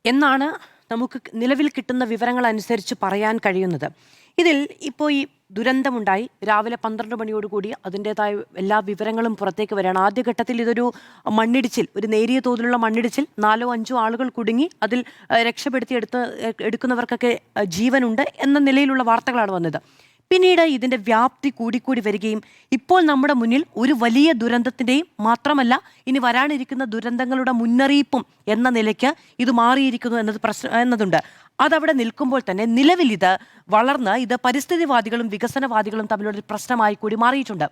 എന്നാണ് നമുക്ക് നിലവിൽ കിട്ടുന്ന വിവരങ്ങൾ അനുസരിച്ച് പറയാൻ കഴിയുന്നത്. ഇതിൽ ഇപ്പോൾ ഈ ദുരന്തമുണ്ടായി രാവിലെ 12 മണിയോടുകൂടി അതിൻ്റെതായ എല്ലാ വിവരങ്ങളും പുറത്തേക്ക് വരികയാണ്. ആദ്യഘട്ടത്തിൽ ഇതൊരു മണ്ണിടിച്ചിൽ, ഒരു നേരിയ തോതിലുള്ള മണ്ണിടിച്ചിൽ, 4-5 ആളുകൾ കുടുങ്ങി അതിൽ രക്ഷപ്പെടുത്തി എടുക്കുന്നവർക്കൊക്കെ ജീവനുണ്ട് എന്ന നിലയിലുള്ള വാർത്തകളാണ് വന്നത്. പിന്നീട് ഇതിൻ്റെ വ്യാപ്തി കൂടിക്കൂടി വരികയും ഇപ്പോൾ നമ്മുടെ മുന്നിൽ ഒരു വലിയ ദുരന്തത്തിൻ്റെയും മാത്രമല്ല ഇനി വരാനിരിക്കുന്ന ദുരന്തങ്ങളുടെ മുന്നറിയിപ്പും എന്ന നിലയ്ക്ക് ഇത് മാറിയിരിക്കുന്നു എന്നതുണ്ട്. അതവിടെ നിൽക്കുമ്പോൾ തന്നെ നിലവിൽ ഇത് വളർന്ന് ഇത് പരിസ്ഥിതിവാദികളും വികസനവാദികളും തമ്മിലൊരു പ്രശ്നമായി കൂടി മാറിയിട്ടുണ്ട്.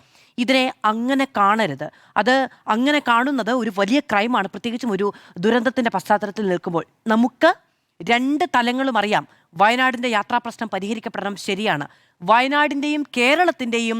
ഇതിനെ അങ്ങനെ കാണരുത്. അത് അങ്ങനെ കാണുന്നത് ഒരു വലിയ ക്രൈമാണ്, പ്രത്യേകിച്ചും ഒരു ദുരന്തത്തിൻ്റെ പശ്ചാത്തലത്തിൽ നിൽക്കുമ്പോൾ. നമുക്ക് 2 തലങ്ങളും അറിയാം. വയനാടിൻ്റെ യാത്രാ പ്രശ്നം പരിഹരിക്കപ്പെടണം, ശരിയാണ്. വയനാടിൻ്റെയും കേരളത്തിൻ്റെയും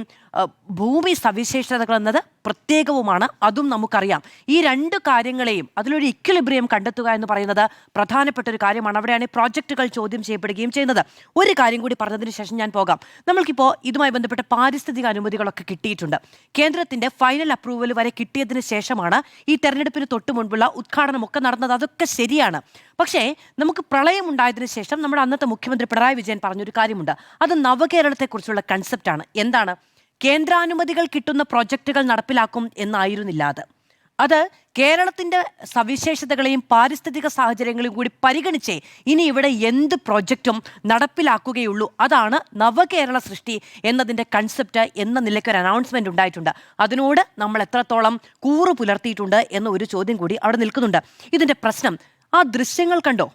ഭൂമി സവിശേഷതകൾ എന്നത് പ്രത്യേകവുമാണ്, അതും നമുക്കറിയാം. ഈ 2 കാര്യങ്ങളെയും അതിലൊരു ഇക്വിലിബ്രിയം കണ്ടെത്തുക എന്ന് പറയുന്നത് പ്രധാനപ്പെട്ട ഒരു കാര്യമാണ്. അവിടെയാണ് പ്രോജക്റ്റുകൾ ചോദ്യം ചെയ്യപ്പെടുകയും ചെയ്യുന്നത്. ഒരു കാര്യം കൂടി പറഞ്ഞതിന് ശേഷം ഞാൻ പോകാം. നമ്മൾക്കിപ്പോൾ ഇതുമായി ബന്ധപ്പെട്ട പാരിസ്ഥിതിക അനുമതികളൊക്കെ കിട്ടിയിട്ടുണ്ട്. കേന്ദ്രത്തിൻ്റെ ഫൈനൽ അപ്രൂവൽ വരെ കിട്ടിയതിന് ശേഷമാണ് ഈ തെരഞ്ഞെടുപ്പിന് തൊട്ട് മുൻപുള്ള ഉദ്ഘാടനമൊക്കെ നടന്നത്. അതൊക്കെ ശരിയാണ്. പക്ഷേ നമുക്ക് പ്രളയമുണ്ടായതിനു ശേഷം നമ്മുടെ അന്നത്തെ മുഖ്യമന്ത്രി പിണറായി വിജയൻ പറഞ്ഞൊരു കാര്യമുണ്ട്. അത് നവകേരളത്തെക്കുറിച്ചുള്ള കൺസെപ്റ്റാണ്. എന്താണ്? കേന്ദ്രാനുമതികൾ കിട്ടുന്ന പ്രോജക്റ്റുകൾ നടപ്പിലാക്കും എന്നായിരുന്നില്ല അത് കേരളത്തിൻ്റെ സവിശേഷതകളെയും പാരിസ്ഥിതിക സാഹചര്യങ്ങളെയും കൂടി പരിഗണിച്ചേ ഇനി ഇവിടെ എന്ത് പ്രോജക്റ്റും നടപ്പിലാക്കുകയുള്ളൂ. അതാണ് നവകേരള സൃഷ്ടി എന്നതിൻ്റെ കൺസെപ്റ്റ് എന്ന നിലയ്ക്ക് ഒരു അനൗൺസ്മെൻറ്റ് ഉണ്ടായിട്ടുണ്ട്. അതിനോട് നമ്മൾ എത്രത്തോളം കൂറു പുലർത്തിയിട്ടുണ്ട് എന്ന ഒരു ചോദ്യം കൂടി അവിടെ നിൽക്കുന്നുണ്ട്. ഇതിൻ്റെ പ്രശ്നം ആ ദൃശ്യങ്ങൾ കണ്ടോ?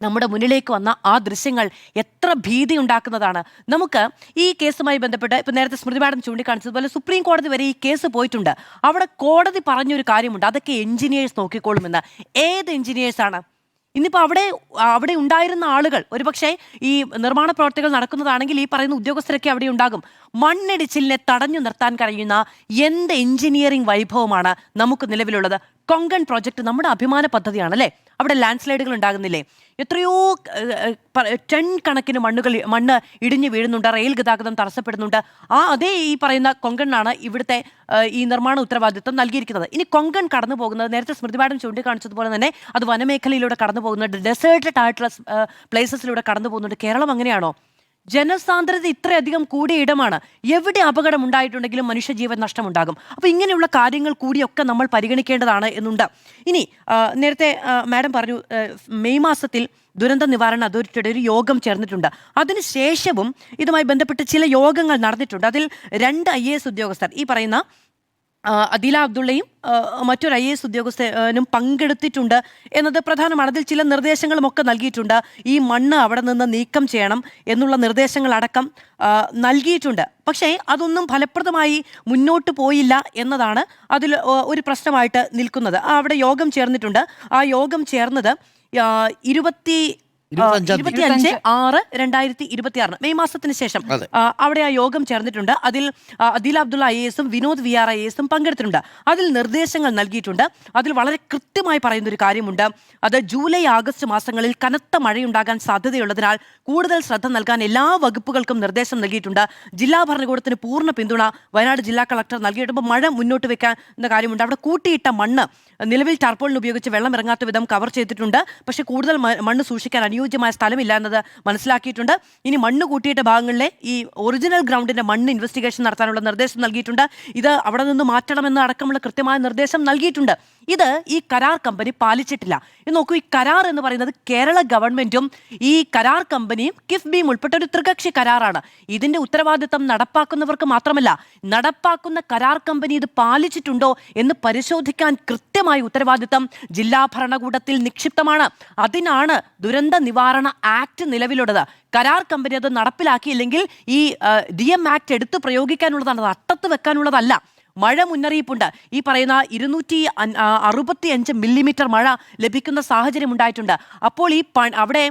നമ്മുടെ മുന്നിലേക്ക് വന്ന ആ ദൃശ്യങ്ങൾ എത്ര ഭീതി ഉണ്ടാക്കുന്നതാണ്. നമുക്ക് ഈ കേസുമായി ബന്ധപ്പെട്ട് ഇപ്പം നേരത്തെ സ്മൃതി മാഡം ചൂണ്ടിക്കാണിച്ചതുപോലെ സുപ്രീം കോടതി വരെ ഈ കേസ് പോയിട്ടുണ്ട്. അവിടെ കോടതി പറഞ്ഞൊരു കാര്യമുണ്ട്, അതൊക്കെ എഞ്ചിനീയേഴ്സ് നോക്കിക്കോളുമെന്ന്. ഏത് എഞ്ചിനീയേഴ്സാണ്? ഇന്നിപ്പോൾ അവിടെ ഉണ്ടായിരുന്ന ആളുകൾ, ഒരുപക്ഷെ ഈ നിർമ്മാണ പ്രവർത്തികൾ നടക്കുന്നതാണെങ്കിൽ ഈ പറയുന്ന ഉദ്യോഗസ്ഥരൊക്കെ അവിടെ ഉണ്ടാകും. മണ്ണിടിച്ചിലിനെ തടഞ്ഞു നിർത്താൻ കഴിയുന്ന എന്ത് എഞ്ചിനീയറിംഗ് വൈഭവമാണ് നമുക്ക് നിലവിലുള്ളത്? കൊങ്കൺ പ്രോജക്റ്റ് നമ്മുടെ അഭിമാന പദ്ധതിയാണ് അല്ലേ? അവിടെ ലാൻഡ് സ്ലൈഡുകൾ ഉണ്ടാകുന്നില്ലേ? എത്രയോ ടൺ കണക്കിന് മണ്ണ് ഇടിഞ്ഞു വീഴുന്നുണ്ട്, റെയിൽ ഗതാഗതം തടസ്സപ്പെടുന്നുണ്ട്. അതേ ഈ പറയുന്ന കൊങ്കണിനാണ് ഇവിടുത്തെ ഈ നിർമ്മാണ ഉത്തരവാദിത്വം നൽകിയിരിക്കുന്നത്. ഇനി കൊങ്കൺ കടന്നു പോകുന്നത് നേരത്തെ സ്മൃതി മാഡം ചൂണ്ടിക്കാണിച്ചതുപോലെ തന്നെ അത് വനമേഖലയിലൂടെ കടന്നു പോകുന്നുണ്ട്, ഡെസേർട്ടഡ് ആയിട്ടുള്ള പ്ലേസസിലൂടെ കടന്നു പോകുന്നുണ്ട്. കേരളം അങ്ങനെയാണോ? ജനസാന്ദ്രത ഇത്രയധികം കൂടിയ ഇടമാണ്. എവിടെ അപകടം ഉണ്ടായിട്ടുണ്ടെങ്കിലും മനുഷ്യജീവൻ നഷ്ടമുണ്ടാകും. അപ്പോൾ ഇങ്ങനെയുള്ള കാര്യങ്ങൾ കൂടിയൊക്കെ നമ്മൾ പരിഗണിക്കേണ്ടതാണ് എന്നുണ്ട്. ഇനി നേരത്തെ മാഡം പറഞ്ഞു മെയ് മാസത്തിൽ ദുരന്ത നിവാരണ അതോറിറ്റിയുടെ ഒരു യോഗം ചേർന്നിട്ടുണ്ട്. അതിനുശേഷവും ഇതുമായി ബന്ധപ്പെട്ട് ചില യോഗങ്ങൾ നടന്നിട്ടുണ്ട്. അതിൽ 2 IAS ഉദ്യോഗസ്ഥർ, ഈ പറയുന്ന അദീല അബ്ദുള്ളയും മറ്റൊരു IAS ഉദ്യോഗസ്ഥനും പങ്കെടുത്തിട്ടുണ്ട് എന്നത് പ്രധാനമാണ്. അതിൽ ചില നിർദ്ദേശങ്ങളും ഒക്കെ നൽകിയിട്ടുണ്ട്. ഈ മണ്ണ് അവിടെ നിന്ന് നീക്കം ചെയ്യണം എന്നുള്ള നിർദ്ദേശങ്ങളടക്കം നൽകിയിട്ടുണ്ട്. പക്ഷേ അതൊന്നും ഫലപ്രദമായി മുന്നോട്ട് പോയില്ല എന്നതാണ് അതിൽ ഒരു പ്രശ്നമായിട്ട് നിൽക്കുന്നത്. അവിടെ യോഗം ചേർന്നിട്ടുണ്ട്. ആ യോഗം ചേർന്നത് 25/6/2026 മെയ് മാസത്തിന് ശേഷം അവിടെ ആ യോഗം ചേർന്നിട്ടുണ്ട്. അതിൽ അദീല അബ്ദുള്ള IASഉം വിനോദ് VR IASഉം പങ്കെടുത്തിട്ടുണ്ട്. അതിൽ നിർദ്ദേശങ്ങൾ നൽകിയിട്ടുണ്ട്. അതിൽ വളരെ കൃത്യമായി പറയുന്ന ഒരു കാര്യമുണ്ട്. അത് ജൂലൈ ആഗസ്റ്റ് മാസങ്ങളിൽ കനത്ത മഴയുണ്ടാകാൻ സാധ്യതയുള്ളതിനാൽ കൂടുതൽ ശ്രദ്ധ നൽകാൻ എല്ലാ വകുപ്പുകൾക്കും നിർദ്ദേശം നൽകിയിട്ടുണ്ട്. ജില്ലാ ഭരണകൂടത്തിന് പൂർണ്ണ പിന്തുണ വയനാട് ജില്ലാ കളക്ടർ നൽകിയിട്ടുമ്പോൾ മഴ മുന്നോട്ട് വെക്കാൻ എന്ന കാര്യമുണ്ട്. അവിടെ കൂട്ടിയിട്ട മണ്ണ് നിലവിൽ ടാർപോളിന് ഉപയോഗിച്ച് വെള്ളം ഇറങ്ങാത്ത വിധം കവർ ചെയ്തിട്ടുണ്ട്. പക്ഷേ കൂടുതൽ മണ്ണ് സൂക്ഷിക്കാൻ അനുയോജ്യമായ സ്ഥലമില്ല എന്നത് മനസ്സിലാക്കിയിട്ടുണ്ട്. ഇനി മണ്ണ് കൂട്ടിയിട്ട ഭാഗങ്ങളിലെ ഈ ഒറിജിനൽ ഗ്രൗണ്ടിന്റെ മണ്ണ് ഇൻവെസ്റ്റിഗേഷൻ നടത്താനുള്ള നിർദ്ദേശം നൽകിയിട്ടുണ്ട്. ഇത് അവിടെ നിന്ന് മാറ്റണമെന്ന് അടക്കമുള്ള കൃത്യമായ നിർദ്ദേശം നൽകിയിട്ടുണ്ട്. ഇത് ഈ കരാർ കമ്പനി പാലിച്ചിട്ടില്ല. ഇത് നോക്കൂ, ഈ കരാർ എന്ന് പറയുന്നത് കേരള ഗവൺമെന്റും ഈ കരാർ കമ്പനിയും കിഫ്ബിയും ഉൾപ്പെട്ട ഒരു ത്രികക്ഷി കരാറാണ്. ഇതിന്റെ ഉത്തരവാദിത്തം നടപ്പാക്കുന്നവർക്ക് മാത്രമല്ല, നടപ്പാക്കുന്ന കരാർ കമ്പനി ഇത് പാലിച്ചിട്ടുണ്ടോ എന്ന് പരിശോധിക്കാൻ കൃത്യമായ ഉത്തരവാദിത്തം ജില്ലാ ഭരണകൂടത്തിൽ നിക്ഷിപ്തമാണ്. അതിനാണ് ദുരന്ത നിവാരണ ആക്ട് നിലവിലുള്ളത്. കരാർ കമ്പനി അത് നടപ്പിലാക്കിയില്ലെങ്കിൽ ഈ DM ആക്ട് എടുത്ത് പ്രയോഗിക്കാനുള്ളതാണ്, അത് അട്ടത്ത് വെക്കാനുള്ളതല്ല. മഴ മുന്നറിയിപ്പുണ്ട്. ഈ പറയുന്ന 265 മില്ലിമീറ്റർ മഴ ലഭിക്കുന്ന സാഹചര്യം ഉണ്ടായിട്ടുണ്ട്. അപ്പോൾ അവിടെ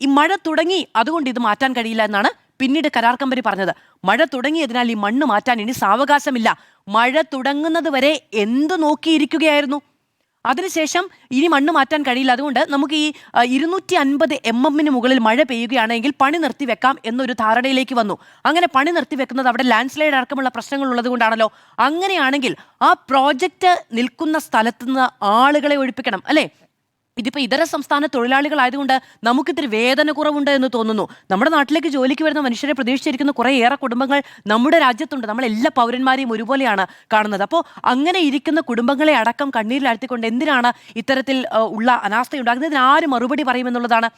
ഈ മഴ തുടങ്ങി, അതുകൊണ്ട് ഇത് മാറ്റാൻ കഴിയില്ല എന്നാണ് പിന്നീട് കരാർ കമ്പനി പറഞ്ഞത്. മഴ തുടങ്ങിയതിനാൽ ഈ മണ്ണ് മാറ്റാൻ ഇനി സാവകാശമില്ല. മഴ തുടങ്ങുന്നത് വരെ എന്ത് നോക്കിയിരിക്കുകയായിരുന്നു? അതിനുശേഷം ഇനി മണ്ണ് മാറ്റാൻ കഴിയില്ല. അതുകൊണ്ട് നമുക്ക് ഈ 250 mm മുകളിൽ മഴ പെയ്യുകയാണെങ്കിൽ പണി നിർത്തിവെക്കാം എന്നൊരു ധാരണയിലേക്ക് വന്നു. അങ്ങനെ പണി നിർത്തിവെക്കുന്നത് അവിടെ ലാൻഡ് സ്ലൈഡ് അടക്കമുള്ള പ്രശ്നങ്ങൾ ഉള്ളത് കൊണ്ടാണല്ലോ. അങ്ങനെയാണെങ്കിൽ ആ പ്രോജക്റ്റ് നിൽക്കുന്ന സ്ഥലത്ത് നിന്ന് ആളുകളെ ഒഴിപ്പിക്കണം അല്ലേ? ഇതിപ്പോൾ ഇതര സംസ്ഥാന തൊഴിലാളികളായതുകൊണ്ട് നമുക്കിത്തിരി വേതന കുറവുണ്ട് എന്ന് തോന്നുന്നു. നമ്മുടെ നാട്ടിലേക്ക് ജോലിക്ക് വരുന്ന മനുഷ്യരെ പ്രതീക്ഷിച്ചിരിക്കുന്ന കുറേയേറെ കുടുംബങ്ങൾ നമ്മുടെ രാജ്യത്തുണ്ട്. നമ്മളെല്ലാ പൗരന്മാരെയും ഒരുപോലെയാണ് കാണുന്നത്. അപ്പോൾ അങ്ങനെ ഇരിക്കുന്ന കുടുംബങ്ങളെ അടക്കം കണ്ണീരിലാഴ്ത്തിക്കൊണ്ട് എന്തിനാണ് ഇത്തരത്തിൽ ഉള്ള അനാസ്ഥയുണ്ടാകുന്നത്? ഇതിന് ആര് മറുപടി പറയുമെന്നുള്ളതാണ്.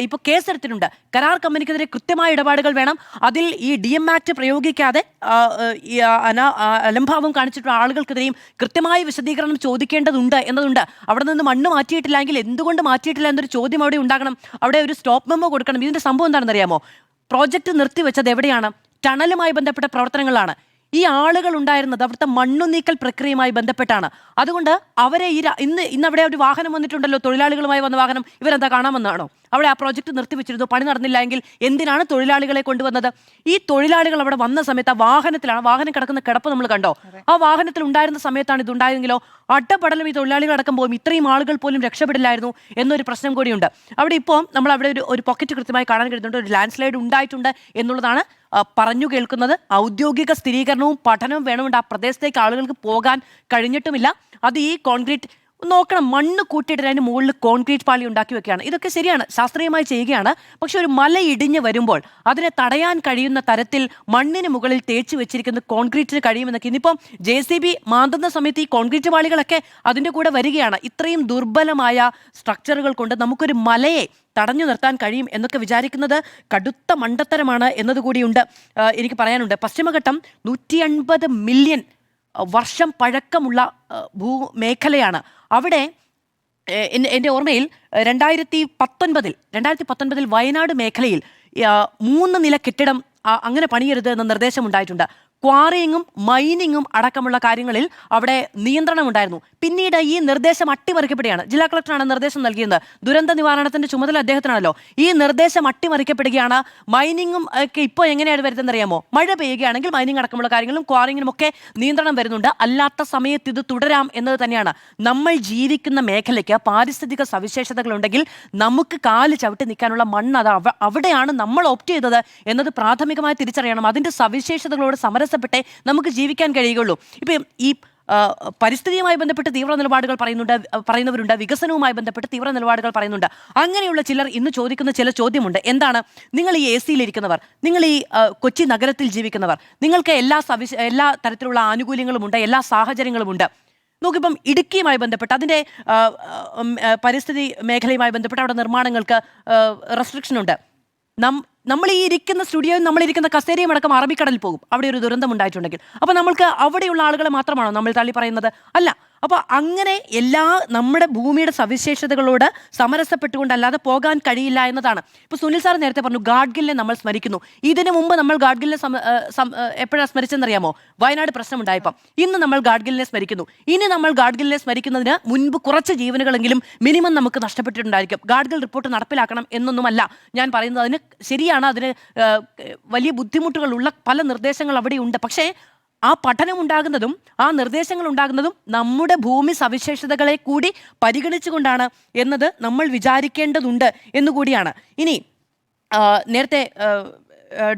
ഇപ്പോൾ കേസെടുത്തിട്ടുണ്ട്. കരാർ കമ്പനിക്കെതിരെ കൃത്യമായ ഇടപാടുകൾ വേണം. അതിൽ ഈ DM ആക്ട് പ്രയോഗിക്കാതെ അലംഭാവം കാണിച്ചിട്ടുള്ള ആളുകൾക്കെതിരെയും കൃത്യമായ വിശദീകരണം ചോദിക്കേണ്ടതുണ്ട് എന്നതുണ്ട്. അവിടെ നിന്ന് മണ്ണ് മാറ്റിയിട്ടില്ലെങ്കിൽ എന്തുകൊണ്ട് മാറ്റിയിട്ടില്ല എന്നൊരു ചോദ്യം അവിടെ ഉണ്ടാകണം. അവിടെ ഒരു സ്റ്റോപ്പ് മെമ്മോ കൊടുക്കണം. ഇതിന്റെ സംഭവം എന്താണെന്ന് അറിയാമോ? പ്രോജക്റ്റ് നിർത്തിവെച്ചത് എവിടെയാണ്? ടണലുമായി ബന്ധപ്പെട്ട പ്രവർത്തനങ്ങളാണ്. ഈ ആളുകൾ ഉണ്ടായിരുന്നത് അവിടുത്തെ മണ്ണു നീക്കൽ പ്രക്രിയയുമായി ബന്ധപ്പെട്ടാണ്. അതുകൊണ്ട് അവരെ ഇന്ന് അവിടെ ഒരു വാഹനം വന്നിട്ടുണ്ടല്ലോ, തൊഴിലാളികളുമായി വന്ന വാഹനം. ഇവരെന്താ കാണാമെന്നാണോ? അവിടെ ആ പ്രോജക്റ്റ് നിർത്തിവെച്ചിരുന്നു. പണി നടന്നില്ല എങ്കിൽ എന്തിനാണ് തൊഴിലാളികളെ കൊണ്ടുവന്നത്? ഈ തൊഴിലാളികൾ അവിടെ വന്ന സമയത്ത് ആ വാഹനത്തിലാണ്, വാഹനം കിടക്കുന്ന കിടപ്പ് നമ്മൾ കണ്ടോ? ആ വാഹനത്തിൽ ഉണ്ടായിരുന്ന സമയത്താണ് ഇതുണ്ടായെങ്കിലോ അട്ടപ്പടലം ഈ തൊഴിലാളികൾ അടക്കം പോകും, ഇത്രയും ആളുകൾ പോലും രക്ഷപ്പെടില്ലായിരുന്നു എന്നൊരു പ്രശ്നം കൂടിയുണ്ട്. അവിടെ ഇപ്പോൾ നമ്മൾ അവിടെ ഒരു പോക്കറ്റ് കൃത്യമായി കാണാൻ കഴിയുന്നുണ്ട്. ഒരു ലാൻഡ് സ്ലൈഡ് ഉണ്ടായിട്ടുണ്ട് എന്നുള്ളതാണ് പറഞ്ഞു കേൾക്കുന്നത്. ഔദ്യോഗിക സ്ഥിരീകരണവും പഠനവും വേണമുണ്ട്. ആ പ്രദേശത്തേക്ക് ആളുകൾക്ക് പോകാൻ കഴിഞ്ഞിട്ടുമില്ല. അത് ഈ കോൺക്രീറ്റ് നോക്കണം, മണ്ണ് കൂട്ടിയിട്ട് അതിന് മുകളിൽ കോൺക്രീറ്റ് പാളി ഉണ്ടാക്കി വെക്കുകയാണ്. ഇതൊക്കെ ശരിയാണ്, ശാസ്ത്രീയമായി ചെയ്യുകയാണ്. പക്ഷെ ഒരു മല ഇടിഞ്ഞ് വരുമ്പോൾ അതിനെ തടയാൻ കഴിയുന്ന തരത്തിൽ മണ്ണിന് മുകളിൽ തേച്ച് വെച്ചിരിക്കുന്ന കോൺക്രീറ്റിന് കഴിയുമെന്നൊക്കെ ഇന്നിപ്പം JCB മാന്തുന്ന സമയത്ത് ഈ കോൺക്രീറ്റ് പാളികളൊക്കെ അതിൻ്റെ കൂടെ വരികയാണ്. ഇത്രയും ദുർബലമായ സ്ട്രക്ചറുകൾ കൊണ്ട് നമുക്കൊരു മലയെ തടഞ്ഞു നിർത്താൻ കഴിയും എന്നൊക്കെ വിചാരിക്കുന്നത് കടുത്ത മണ്ടത്തരമാണ് എന്നതുകൂടിയുണ്ട്. എനിക്ക് പറയാനുണ്ട്. പശ്ചിമഘട്ടം 150 മില്യൺ വർഷം പഴക്കമുള്ള ഭൂമേഖലയാണ്. അവിടെ എൻ്റെ ഓർമ്മയിൽ 2019 വയനാട് മേഖലയിൽ 3 നില കെട്ടിടം അങ്ങനെ പണിയരുത് എന്ന നിർദ്ദേശമുണ്ടായിട്ടുണ്ട്. ക്വാറിയിങ്ങും മൈനിങ്ങും അടക്കമുള്ള കാര്യങ്ങളിൽ അവിടെ നിയന്ത്രണം ഉണ്ടായിരുന്നു. പിന്നീട് ഈ നിർദ്ദേശം അട്ടിമറിക്കപ്പെടുകയാണ്. ജില്ലാ കളക്ടറാണ് നിർദ്ദേശം നൽകിയത്. ദുരന്ത നിവാരണത്തിന്റെ ചുമതല അദ്ദേഹത്തിനാണല്ലോ. ഈ നിർദ്ദേശം അട്ടിമറിക്കപ്പെടുകയാണ്. മൈനിങ്ങും ഒക്കെ ഇപ്പോൾ എങ്ങനെയാണ് വരുന്നതെന്ന് അറിയാമോ? മഴ പെയ്യുകയാണെങ്കിൽ മൈനിങ് അടക്കമുള്ള കാര്യങ്ങളും ക്വാറിങ്ങിനും ഒക്കെ നിയന്ത്രണം വരുന്നുണ്ട്. അല്ലാത്ത സമയത്ത് ഇത് തുടരാം എന്നത് തന്നെയാണ്. നമ്മൾ ജീവിക്കുന്ന മേഖലയ്ക്ക് പാരിസ്ഥിതിക സവിശേഷതകളുണ്ടെങ്കിൽ നമുക്ക് കാല് ചവിട്ടി നിൽക്കാനുള്ള മണ്ണ് അത് അവിടെയാണ് നമ്മൾ ഓപ്റ്റ് ചെയ്തത് എന്നത് പ്രാഥമികമായി തിരിച്ചറിയണം. അതിന്റെ സവിശേഷതകളോട് സമരസപ്പെട്ടേ നമുക്ക് ജീവിക്കാൻ കഴിയുകയുള്ളൂ. ഇപ്പം ഈ പരിസ്ഥിതിയുമായി ബന്ധപ്പെട്ട് തീവ്ര നിലപാടുകൾ പറയുന്നവരുണ്ട്. വികസനവുമായി ബന്ധപ്പെട്ട് തീവ്ര നിലപാടുകൾ പറയുന്നുണ്ട്. അങ്ങനെയുള്ള ചിലർ ഇന്ന് ചോദിക്കുന്ന ചില ചോദ്യമുണ്ട്. എന്താണ്? നിങ്ങൾ ഈ AC-യിലിരിക്കുന്നവർ, നിങ്ങൾ ഈ കൊച്ചി നഗരത്തിൽ ജീവിക്കുന്നവർ, നിങ്ങൾക്ക് എല്ലാ തരത്തിലുള്ള ആനുകൂല്യങ്ങളുമുണ്ട്, എല്ലാ സാഹചര്യങ്ങളുമുണ്ട്. നോക്കിപ്പം ഇടുക്കിയുമായി ബന്ധപ്പെട്ട് അതിൻ്റെ പരിസ്ഥിതി മേഖലയുമായി ബന്ധപ്പെട്ട് അവിടെ നിർമ്മാണങ്ങൾക്ക് റെസ്ട്രിക്ഷൻ ഉണ്ട്. നമ്മൾ ഈ ഇരിക്കുന്ന സ്റ്റുഡിയോയും നമ്മളിരിക്കുന്ന കസേരയും അടക്കം അറബിക്കടലിൽ പോകും അവിടെ ഒരു ദുരന്തം ഉണ്ടായിട്ടുണ്ടെങ്കിൽ. അപ്പോൾ നമ്മൾക്ക് അവിടെയുള്ള ആളുകളെ മാത്രമാണോ നമ്മൾ തള്ളി പറയുന്നത്? അല്ല. അപ്പോൾ അങ്ങനെ നമ്മുടെ ഭൂമിയുടെ സവിശേഷതകളോട് സമരസപ്പെട്ടുകൊണ്ടല്ലാതെ പോകാൻ കഴിയില്ല എന്നതാണ്. ഇപ്പോൾ സുനിൽ സാർ നേരത്തെ പറഞ്ഞു ഗാഡ്ഗിലിനെ നമ്മൾ സ്മരിക്കുന്നു. ഇതിനു മുമ്പ് നമ്മൾ ഗാഡ്ഗിലിനെ എപ്പോഴാണ് സ്മരിച്ചെന്നറിയാമോ? വയനാട് പ്രശ്നമുണ്ടായപ്പം. ഇന്ന് നമ്മൾ ഗാഡ്ഗിലിനെ സ്മരിക്കുന്നു. ഇനി നമ്മൾ ഗാഡ്ഗിലിനെ സ്മരിക്കുന്നതിന് മുൻപ് കുറച്ച് ജീവനുകളെങ്കിലും മിനിമം നമുക്ക് നഷ്ടപ്പെട്ടിട്ടുണ്ടായിരിക്കും. ഗാഡ്ഗിൽ റിപ്പോർട്ട് നടപ്പിലാക്കണം എന്നൊന്നുമല്ല ഞാൻ പറയുന്നത്. അതിന് ശരിയാണ്, അതിന് വലിയ ബുദ്ധിമുട്ടുകളുള്ള പല നിർദ്ദേശങ്ങൾ അവിടെയുണ്ട്. പക്ഷേ ആ പഠനം ഉണ്ടാകുന്നതും ആ നിർദ്ദേശങ്ങൾ ഉണ്ടാകുന്നതും നമ്മുടെ ഭൂമി സവിശേഷതകളെ കൂടി പരിഗണിച്ചുകൊണ്ടാണ് എന്നത് നമ്മൾ വിചാരിക്കേണ്ടതുണ്ട് എന്നുകൂടിയാണ്. ഇനി നേരത്തെ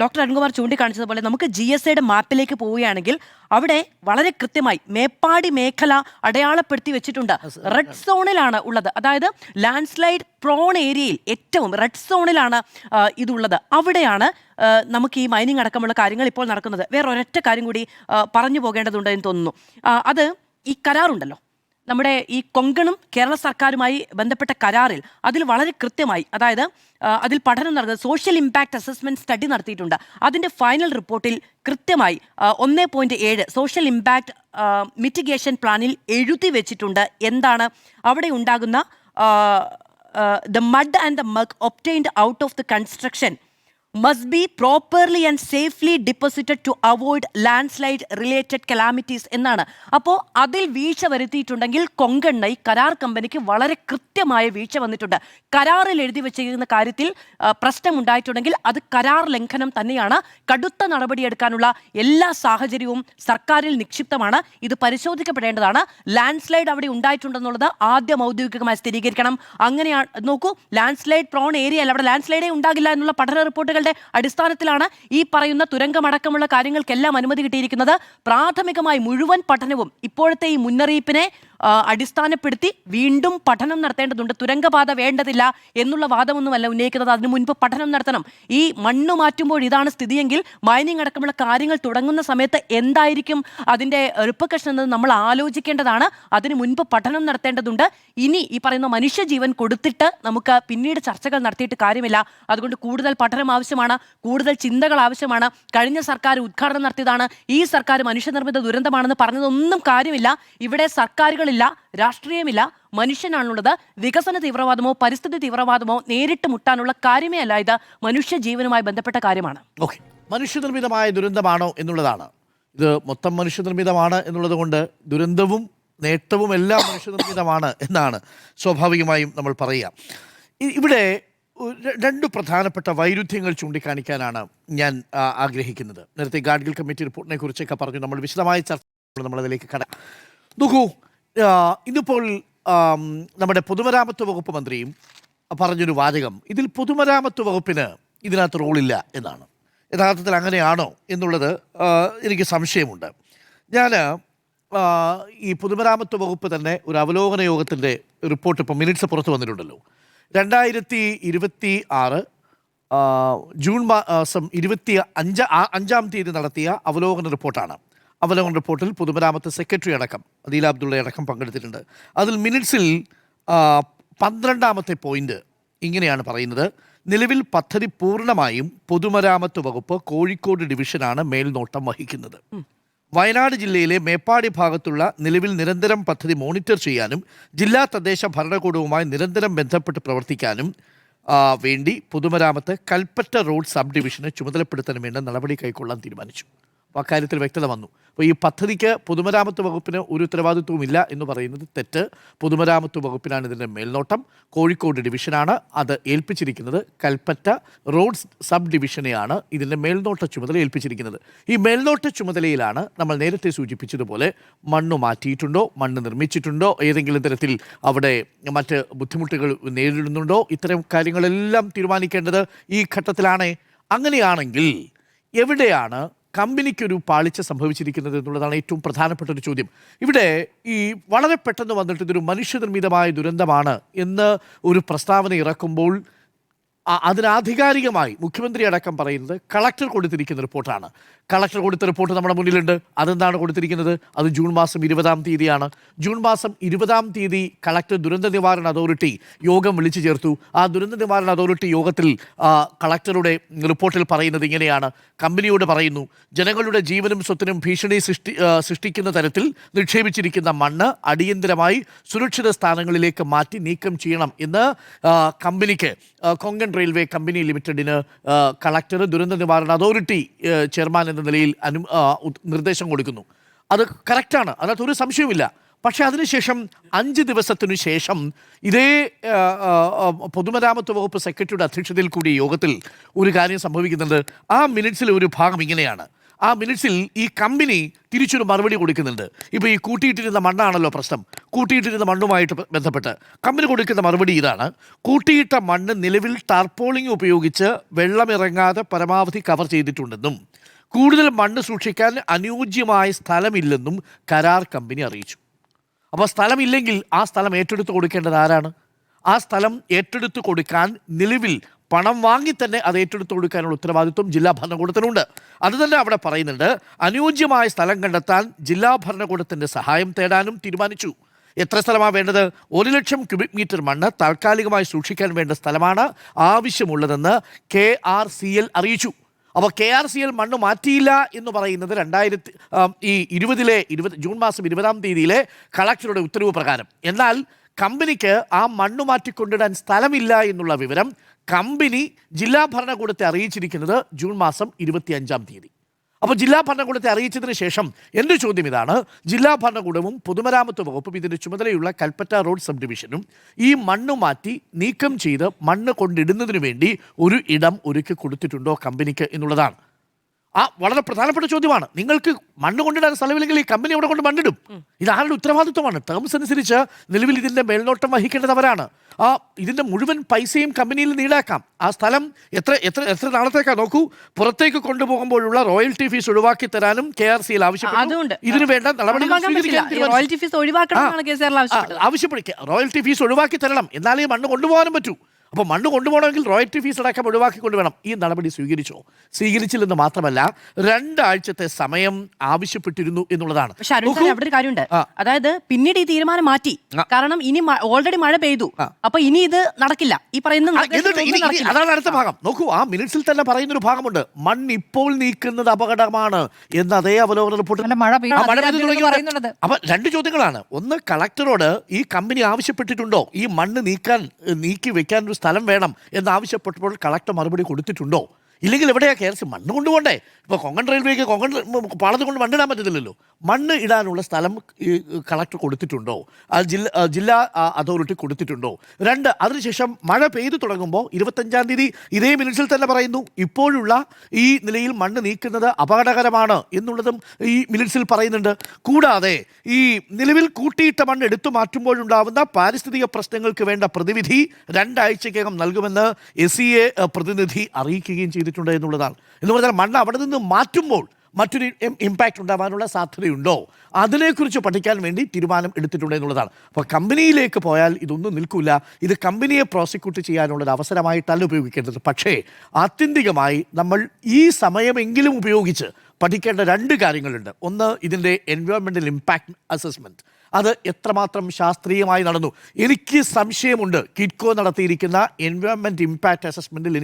ഡോക്ടർ അരുൺകുമാർ ചൂണ്ടിക്കാണിച്ചതുപോലെ നമുക്ക് GSAയുടെ മാപ്പിലേക്ക് പോവുകയാണെങ്കിൽ അവിടെ വളരെ കൃത്യമായി മേപ്പാടി മേഖല അടയാളപ്പെടുത്തി വെച്ചിട്ടുണ്ട്. റെഡ് സോണിലാണ് ഉള്ളത്. അതായത് ലാൻഡ് സ്ലൈഡ് പ്രോൺ ഏരിയയിൽ ഏറ്റവും റെഡ് സോണിലാണ് ഇതുള്ളത്. അവിടെയാണ് നമുക്ക് ഈ മൈനിങ് അടക്കമുള്ള കാര്യങ്ങൾ ഇപ്പോൾ നടക്കുന്നത്. വേറെ ഒരൊറ്റ കാര്യം കൂടി പറഞ്ഞു പോകേണ്ടതുണ്ട് എന്ന് തോന്നുന്നു. അത് ഈ കരാറുണ്ടല്ലോ, നമ്മുടെ ഈ കൊങ്കണും കേരള സർക്കാരുമായി ബന്ധപ്പെട്ട കരാറിൽ അതിൽ വളരെ കൃത്യമായി, അതായത് അതിൽ പഠനം നടന്നത് സോഷ്യൽ ഇമ്പാക്ട് അസസ്മെന്റ് സ്റ്റഡി നടത്തിയിട്ടുണ്ട്. അതിൻ്റെ ഫൈനൽ റിപ്പോർട്ടിൽ കൃത്യമായി 1.7 സോഷ്യൽ ഇമ്പാക്ട് മിറ്റിഗേഷൻ പ്ലാനിൽ എഴുതി വെച്ചിട്ടുണ്ട്. എന്താണ് അവിടെ ഉണ്ടാകുന്ന the mud and the mug obtained out of the construction must be properly and safely deposited to avoid landslide related calamities എന്നാണ്. അപ്പോൾ അതിൽ വീഴ്ച വരുത്തിയിട്ടുണ്ടെങ്കിൽ കൊങ്കണ്ണ ഈ കരാർ കമ്പനിക്ക് വളരെ കൃത്യമായ വീഴ്ച വന്നിട്ടുണ്ട്. കരാറിൽ എഴുതി വെച്ചിരിക്കുന്ന കാര്യത്തിൽ പ്രശ്നമുണ്ടായിട്ടുണ്ടെങ്കിൽ അത് കരാർ ലംഘനം തന്നെയാണ്. കടുത്ത നടപടിയെടുക്കാനുള്ള എല്ലാ സാഹചര്യവും സർക്കാരിൽ നിക്ഷിപ്തമാണ്. ഇത് പരിശോധിക്കപ്പെടേണ്ടതാണ്. ലാൻഡ് സ്ലൈഡ് അവിടെ ഉണ്ടായിട്ടുണ്ടെന്നുള്ളത് ആദ്യം ഔദ്യോഗികമായി സ്ഥിരീകരിക്കണം. അങ്ങനെയാണ് നോക്കൂ, ലാൻഡ് സ്ലൈഡ് പ്രോൺ ഏരിയ അല്ല, അവിടെ ലാൻഡ് സ്ലൈഡേ ഉണ്ടാകില്ല എന്നുള്ള പഠന റിപ്പോർട്ടുകൾ അടിസ്ഥാനത്തിലാണ് ഈ പറയുന്ന തുരങ്കമടക്കമുള്ള കാര്യങ്ങൾക്കെല്ലാം അനുമതി കിട്ടിയിരിക്കുന്നത്. പ്രാഥമികമായി മുഴുവൻ പഠനവും ഇപ്പോഴത്തെ ഈ മുന്നറിയിപ്പിനെ അടിസ്ഥാനപ്പെടുത്തി വീണ്ടും പഠനം നടത്തേണ്ടതുണ്ട്. തുരങ്കപാത വേണ്ടതില്ല എന്നുള്ള വാദമൊന്നുമല്ല ഉന്നയിക്കുന്നത്. അതിനു മുൻപ് പഠനം നടത്തണം. ഈ മണ്ണ് മാറ്റുമ്പോൾ ഇതാണ് സ്ഥിതിയെങ്കിൽ മൈനിങ് അടക്കമുള്ള കാര്യങ്ങൾ തുടങ്ങുന്ന സമയത്ത് എന്തായിരിക്കും അതിൻ്റെ റിപ്പർക്കഷൻ എന്നത് നമ്മൾ ആലോചിക്കേണ്ടതാണ്. അതിനു മുൻപ് പഠനം നടത്തേണ്ടതുണ്ട്. ഇനി ഈ പറയുന്ന മനുഷ്യജീവൻ കൊടുത്തിട്ട് നമുക്ക് പിന്നീട് ചർച്ചകൾ നടത്തിയിട്ട് കാര്യമില്ല. അതുകൊണ്ട് കൂടുതൽ പഠനം ആവശ്യമാണ്, കൂടുതൽ ചിന്തകൾ ആവശ്യമാണ്. കഴിഞ്ഞ സർക്കാർ ഉദ്ഘാടനം നടത്തിയതാണ്. ഈ സർക്കാർ മനുഷ്യനിർമ്മിത ദുരന്തമാണെന്ന് പറഞ്ഞതൊന്നും കാര്യമില്ല. ഇവിടെ സർക്കാരുകളില്ല, രാഷ്ട്രീയമില്ല, മനുഷ്യനാണുള്ളത്. വികസന തീവ്രവാദമോ പരിസ്ഥിതി തീവ്രവാദമോ നേരിട്ട് മുട്ടാനുള്ള കാര്യമേ അല്ല. ഇത് മനുഷ്യജീവനുമായി ബന്ധപ്പെട്ട കാര്യമാണ്. ഓക്കെ, മനുഷ്യനിർമ്മിതമായ ദുരന്തമാണോ എന്നുള്ളതാണ്. ഇത് മൊത്തം മനുഷ്യനിർമ്മിതമാണ് എന്നുള്ളത് കൊണ്ട് ദുരന്തവും നേട്ടവും എല്ലാം മനുഷ്യനിർമ്മിതമാണ് എന്നാണ് സ്വാഭാവികമായും നമ്മൾ പറയുക. ഇവിടെ രണ്ട് പ്രധാനപ്പെട്ട വൈരുദ്ധ്യങ്ങൾ ചൂണ്ടിക്കാണിക്കാനാണ് ഞാൻ ആഗ്രഹിക്കുന്നത്. നേരത്തെ ഗാഡ്ഗിൽ കമ്മിറ്റി റിപ്പോർട്ടിനെ കുറിച്ചൊക്കെ പറഞ്ഞു. നമ്മൾ വിശദമായ ചർച്ച നമ്മളതിലേക്ക് കടക്കാം. നോക്കൂ, ഇന്നിപ്പോൾ നമ്മുടെ പൊതുമരാമത്ത് വകുപ്പ് മന്ത്രിയും പറഞ്ഞൊരു വാചകം, ഇതിൽ പൊതുമരാമത്ത് വകുപ്പിന് ഇതിനകത്ത് റോളില്ല എന്നാണ്. യഥാർത്ഥത്തിൽ അങ്ങനെയാണോ എന്നുള്ളത് എനിക്ക് സംശയമുണ്ട്. ഞാൻ ഈ പൊതുമരാമത്ത് വകുപ്പ് തന്നെ ഒരു അവലോകന യോഗത്തിൻ്റെ റിപ്പോർട്ട് ഇപ്പോൾ മിനിറ്റ്സ് പുറത്ത് വന്നിട്ടുണ്ടല്ലോ. 2026 ജൂൺ മാസം 25-ാം തീയതി നടത്തിയ അവലോകന റിപ്പോർട്ടാണ്. അവലോകന റിപ്പോർട്ടിൽ പൊതുമരാമത്ത് സെക്രട്ടറി അടക്കം അദീല അബ്ദുള്ള അടക്കം പങ്കെടുത്തിട്ടുണ്ട്. അതിൽ മിനിറ്റ്സിൽ 12ാമത്തെ പോയിന്റ് ഇങ്ങനെയാണ് പറയുന്നത്: നിലവിൽ പദ്ധതി പൂർണ്ണമായും പൊതുമരാമത്ത് വകുപ്പ് കോഴിക്കോട് ഡിവിഷനാണ് മേൽനോട്ടം വഹിക്കുന്നത്. വയനാട് ജില്ലയിലെ മേപ്പാടി ഭാഗത്തുള്ള നിലവിൽ നിരന്തരം പദ്ധതി മോണിറ്റർ ചെയ്യാനും ജില്ലാ തദ്ദേശ ഭരണകൂടവുമായി നിരന്തരം ബന്ധപ്പെട്ട് പ്രവർത്തിക്കാനും വേണ്ടി പൊതുമരാമത്ത് കൽപ്പറ്റ റോഡ് സബ് ഡിവിഷനെ ചുമതലപ്പെടുത്താൻ വേണ്ട നടപടി കൈക്കൊള്ളാൻ തീരുമാനിച്ചു. അപ്പോൾ അക്കാര്യത്തിൽ വ്യക്തത വന്നു. അപ്പോൾ ഈ പദ്ധതിക്ക് പൊതുമരാമത്ത് വകുപ്പിന് ഒരു ഉത്തരവാദിത്വവുമില്ല എന്ന് പറയുന്നത് തെറ്റ്. പൊതുമരാമത്ത് വകുപ്പിനാണ് ഇതിൻ്റെ മേൽനോട്ടം. കോഴിക്കോട് ഡിവിഷനാണ് അത് ഏൽപ്പിച്ചിരിക്കുന്നത്. കൽപ്പറ്റ റോഡ് സബ് ഡിവിഷനെയാണ് ഇതിൻ്റെ മേൽനോട്ട ചുമതല ഏൽപ്പിച്ചിരിക്കുന്നത്. ഈ മേൽനോട്ട ചുമതലയിലാണ് നമ്മൾ നേരത്തെ സൂചിപ്പിച്ചതുപോലെ മണ്ണ് മാറ്റിയിട്ടുണ്ടോ, മണ്ണ് നിർമ്മിച്ചിട്ടുണ്ടോ, ഏതെങ്കിലും തരത്തിൽ അവിടെ മറ്റ് ബുദ്ധിമുട്ടുകൾ നേരിടുന്നുണ്ടോ, ഇത്തരം കാര്യങ്ങളെല്ലാം തീരുമാനിക്കേണ്ടത് ഈ ഘട്ടത്തിലാണ്. അങ്ങനെയാണെങ്കിൽ എവിടെയാണ് കമ്പനിക്കൊരു പാളിച്ച സംഭവിച്ചിരിക്കുന്നത് എന്നുള്ളതാണ് ഏറ്റവും പ്രധാനപ്പെട്ട ഒരു ചോദ്യം. ഇവിടെ ഈ വളരെ പെട്ടെന്ന് വന്നിട്ട് ഇതൊരു മനുഷ്യനിർമ്മിതമായ ദുരന്തമാണ് എന്ന് ഒരു പ്രസ്താവന ഇറക്കുമ്പോൾ അതിനാധികാരികമായി മുഖ്യമന്ത്രി അടക്കം പറയുന്നത് കളക്ടർ കൊടുത്തിരിക്കുന്ന റിപ്പോർട്ടാണ്. കളക്ടർ കൊടുത്ത റിപ്പോർട്ട് നമ്മുടെ മുന്നിലുണ്ട്. അതെന്താണ് കൊടുത്തിരിക്കുന്നത്? അത് ജൂൺ മാസം 20-ാം തീയതിയാണ്. ജൂൺ മാസം 20-ാം തീയതി കളക്ടർ ദുരന്ത നിവാരണ അതോറിറ്റി യോഗം വിളിച്ചു ചേർത്തു. ആ ദുരന്ത നിവാരണ അതോറിറ്റി യോഗത്തിൽ കളക്ടറുടെ റിപ്പോർട്ടിൽ പറയുന്നത് ഇങ്ങനെയാണ്: കമ്പനിയോട് പറയുന്നു, ജനങ്ങളുടെ ജീവനും സ്വത്തിനും ഭീഷണി സൃഷ്ടിക്കുന്ന തരത്തിൽ നിക്ഷേപിച്ചിരിക്കുന്ന മണ്ണ് അടിയന്തരമായി സുരക്ഷിത സ്ഥാനങ്ങളിലേക്ക് മാറ്റി നീക്കം ചെയ്യണം എന്ന് കമ്പനിക്ക്, കൊങ്കൺ റെയിൽവേ കമ്പനി ലിമിറ്റഡിന് കളക്ടർ ദുരന്ത നിവാരണ അതോറിറ്റി ചെയർമാൻ എന്ന നിലയിൽ നിർദ്ദേശം കൊടുക്കുന്നു. അത് കറക്റ്റാണ്, അതിനകത്ത് ഒരു സംശയവുമില്ല. പക്ഷേ അതിനുശേഷം 5 ദിവസത്തിനു ശേഷം ഇതേ പൊതുമരാമത്ത് വകുപ്പ് സെക്രട്ടറിയുടെ അധ്യക്ഷതയിൽ കൂടിയ യോഗത്തിൽ ഒരു കാര്യം സംഭവിക്കുന്നുണ്ട്. ആ മിനിറ്റ്സിലെ ഒരു ഭാഗം ഇങ്ങനെയാണ്. ആ മിനിറ്റ്സിൽ ഈ കമ്പനി തിരിച്ചൊരു മറുപടി കൊടുക്കുന്നുണ്ട്. ഇപ്പോൾ ഈ കൂട്ടിയിട്ടിരുന്ന മണ്ണാണല്ലോ പ്രശ്നം. കൂട്ടിയിട്ടിരുന്ന മണ്ണുമായിട്ട് ബന്ധപ്പെട്ട് കമ്പനി കൊടുക്കുന്ന മറുപടി ഇതാണ്: കൂട്ടിയിട്ട മണ്ണ് നിലവിൽ ടാർപോളിംഗ് ഉപയോഗിച്ച് വെള്ളമിറങ്ങാതെ പരമാവധി കവർ ചെയ്തിട്ടുണ്ടെന്നും കൂടുതൽ മണ്ണ് സൂക്ഷിക്കാൻ അനുയോജ്യമായ സ്ഥലമില്ലെന്നും കരാർ കമ്പനി അറിയിച്ചു. അപ്പോൾ സ്ഥലമില്ലെങ്കിൽ ആ സ്ഥലം ഏറ്റെടുത്ത് കൊടുക്കേണ്ടത് ആരാണ്? ആ സ്ഥലം ഏറ്റെടുത്ത് കൊടുക്കാൻ നിലവിൽ പണം വാങ്ങി തന്നെ അത് ഏറ്റെടുത്ത് കൊടുക്കാനുള്ള ഉത്തരവാദിത്വം ജില്ലാ ഭരണകൂടത്തിനുണ്ട്. അത് തന്നെ അവിടെ പറയുന്നുണ്ട്. അനുയോജ്യമായ സ്ഥലം കണ്ടെത്താൻ ജില്ലാ ഭരണകൂടത്തിൻ്റെ സഹായം തേടാനും തീരുമാനിച്ചു. എത്ര സ്ഥലമാണ് വേണ്ടത്? 1,00,000 ക്യൂബിക് മീറ്റർ മണ്ണ് താൽക്കാലികമായി സൂക്ഷിക്കാൻ വേണ്ട സ്ഥലമാണ് ആവശ്യമുള്ളതെന്ന് KRCL അറിയിച്ചു. അപ്പോൾ KRCL മണ്ണ് മാറ്റിയില്ല എന്ന് പറയുന്നത് 2020 ജൂൺ മാസം 20-ാം തീയതിയിലെ കളക്ടറുടെ ഉത്തരവ് പ്രകാരം. എന്നാൽ കമ്പനിക്ക് ആ മണ്ണ് മാറ്റിക്കൊണ്ടിടാൻ സ്ഥലമില്ല എന്നുള്ള വിവരം കമ്പനി ജില്ലാ ഭരണകൂടത്തെ അറിയിച്ചിരിക്കുന്നത് ജൂൺ മാസം 25-ാം തീയതി. അപ്പോൾ ജില്ലാ ഭരണകൂടത്തെ അറിയിച്ചതിന് ശേഷം എൻ്റെ ചോദ്യം ഇതാണ്: ജില്ലാ ഭരണകൂടവും പൊതുമരാമത്ത് വകുപ്പും ഇതിൻ്റെ ചുമതലയുള്ള കൽപ്പറ്റ റോഡ് സബ് ഡിവിഷനും ഈ മണ്ണ് മാറ്റി നീക്കം ചെയ്ത് മണ്ണ് കൊണ്ടിടുന്നതിന് വേണ്ടി ഒരു ഇടം ഒരുക്കി കൊടുത്തിട്ടുണ്ടോ കമ്പനിക്ക് എന്നുള്ളതാണ്. വളരെ പ്രധാനപ്പെട്ട ചോദ്യമാണ്. നിങ്ങൾക്ക് മണ്ണ് കൊണ്ടിടാൻ സ്ഥലമില്ലെങ്കിൽ ഈ കമ്പനി അവിടെ കൊണ്ട് മണ്ണിടും. ഇത് ആരുടെ ഉത്തരവാദിത്വമാണ്? ടേംസ് അനുസരിച്ച് നിലവിൽ ഇതിന്റെ മേൽനോട്ടം വഹിക്കേണ്ടത് അവരാണ്. ഇതിന്റെ മുഴുവൻ പൈസയും കമ്പനിയിൽ ഈടാക്കാം. ആ സ്ഥലം എത്ര എത്ര എത്ര നാളത്തേക്കാ നോക്കൂ. പുറത്തേക്ക് കൊണ്ടുപോകുമ്പോഴുള്ള റോയൽറ്റി ഫീസ് ഒഴിവാക്കി തരാനും KRCL ആവശ്യപ്പെട്ടു. ഇതിന് വേണ്ട നടപടി ആവശ്യപ്പെടുക. റോയൽറ്റി ഫീസ് ഒഴിവാക്കി തരണം, എന്നാലേ മണ്ണ് കൊണ്ടുപോകാനും പറ്റൂ. അപ്പോൾ മണ്ണ് കൊണ്ടുപോകണമെങ്കിൽ റോയൽറ്റി ഫീസ് അടക്കം ഒഴിവാക്കി കൊണ്ടുവേണം. ഈ നടപടി സ്വീകരിച്ചില്ലെന്ന് മാത്രമല്ല 2 ആഴ്ചത്തെ സമയം ആവശ്യപ്പെട്ടിരുന്നു എന്നുള്ളതാണ്. പക്ഷെ അവിടെ ഒരു കാര്യമുണ്ട്. അതായത് പിന്നീട് ഈ തീരുമാനം മാറ്റി. കാരണം ഇനി ഓൾറെഡി മഴ പെയ്തു, അപ്പൊ ഇനി ഇത് നടക്കില്ല. ഈ പറയുന്ന അതാണ് അടുത്ത ഭാഗം. നോക്കൂ, ആ മിനിറ്റ്സിൽ തന്നെ പറയുന്നൊരു ഭാഗമുണ്ട്. മണ്ണ് ഇപ്പോൾ നീക്കുന്നത് അപകടമാണ് എന്ന് അതേ അവലോകന റിപ്പോർട്ട്. അപ്പൊ 2 ചോദ്യങ്ങളാണ്. ഒന്ന്, കളക്ടറോട് ഈ കമ്പനി ആവശ്യപ്പെട്ടിട്ടുണ്ടോ ഈ മണ്ണ് നീക്കി വെക്കാൻ ഒരു സ്ഥലം വേണം എന്നാവശ്യപ്പെട്ടപ്പോൾ കളക്ടർ മറുപടി കൊടുത്തിട്ടുണ്ടോ? ഇല്ലെങ്കിൽ എവിടെയാണ് KRC മണ്ണ് കൊണ്ടുപോകണ്ടേ? ഇപ്പോൾ കൊങ്കൺ റെയിൽവേക്ക് പാളത്ത് കൊണ്ട് മണ്ണിടാൻ പറ്റത്തില്ലല്ലോ. മണ്ണ് ഇടാനുള്ള സ്ഥലം കളക്ടർ കൊടുത്തിട്ടുണ്ടോ? ജില്ലാ അതോറിറ്റി കൊടുത്തിട്ടുണ്ടോ? 2, അതിനുശേഷം മഴ പെയ്തു തുടങ്ങുമ്പോൾ 25-ാം തീയതി ഇതേ മിനിറ്റ്സിൽ തന്നെ പറയുന്നു ഇപ്പോഴുള്ള ഈ നിലയിൽ മണ്ണ് നീക്കുന്നത് അപകടകരമാണ് എന്നുള്ളതും ഈ മിനിറ്റ്സിൽ പറയുന്നുണ്ട്. കൂടാതെ ഈ നിലവിൽ കൂട്ടിയിട്ട മണ്ണ് എടുത്തു മാറ്റുമ്പോഴുണ്ടാവുന്ന പാരിസ്ഥിതിക പ്രശ്നങ്ങൾക്ക് വേണ്ട പ്രതിവിധി 2 ആഴ്ചയ്ക്കകം നൽകുമെന്ന് SEA പ്രതിനിധി അറിയിക്കുകയും ചെയ്തിട്ടുണ്ട് എന്നുള്ളതാണ്. എന്ന് പറഞ്ഞാൽ മണ്ണ് അവിടെ നിന്ന് മാറ്റുമ്പോൾ മറ്റൊരു ഇമ്പാക്റ്റ് ഉണ്ടാവാനുള്ള സാധ്യതയുണ്ടോ, അതിനെക്കുറിച്ച് പഠിക്കാൻ വേണ്ടി തീരുമാനം എടുത്തിട്ടുണ്ട് എന്നുള്ളതാണ്. അപ്പോൾ കമ്പനിയിലേക്ക് പോയാൽ ഇതൊന്നും നിൽക്കില്ല. ഇത് കമ്പനിയെ പ്രോസിക്യൂട്ട് ചെയ്യാനുള്ളൊരു അവസരമായിട്ടല്ല ഉപയോഗിക്കേണ്ടത്. പക്ഷേ ആത്യന്തികമായി നമ്മൾ ഈ സമയമെങ്കിലും ഉപയോഗിച്ച് പഠിക്കേണ്ട 2 കാര്യങ്ങളുണ്ട്. ഒന്ന്, ഇതിൻ്റെ എൻവയോൺമെൻ്റൽ ഇമ്പാക്റ്റ് അസസ്മെൻറ്റ്. അത് എത്രമാത്രം ശാസ്ത്രീയമായി നടന്നു. എനിക്ക് സംശയമുണ്ട്. കിറ്റ്കോ നടത്തിയിരിക്കുന്ന എൻവയോൺമെൻറ്റ് ഇമ്പാക്റ്റ് അസസ്മെൻറ്റിൽ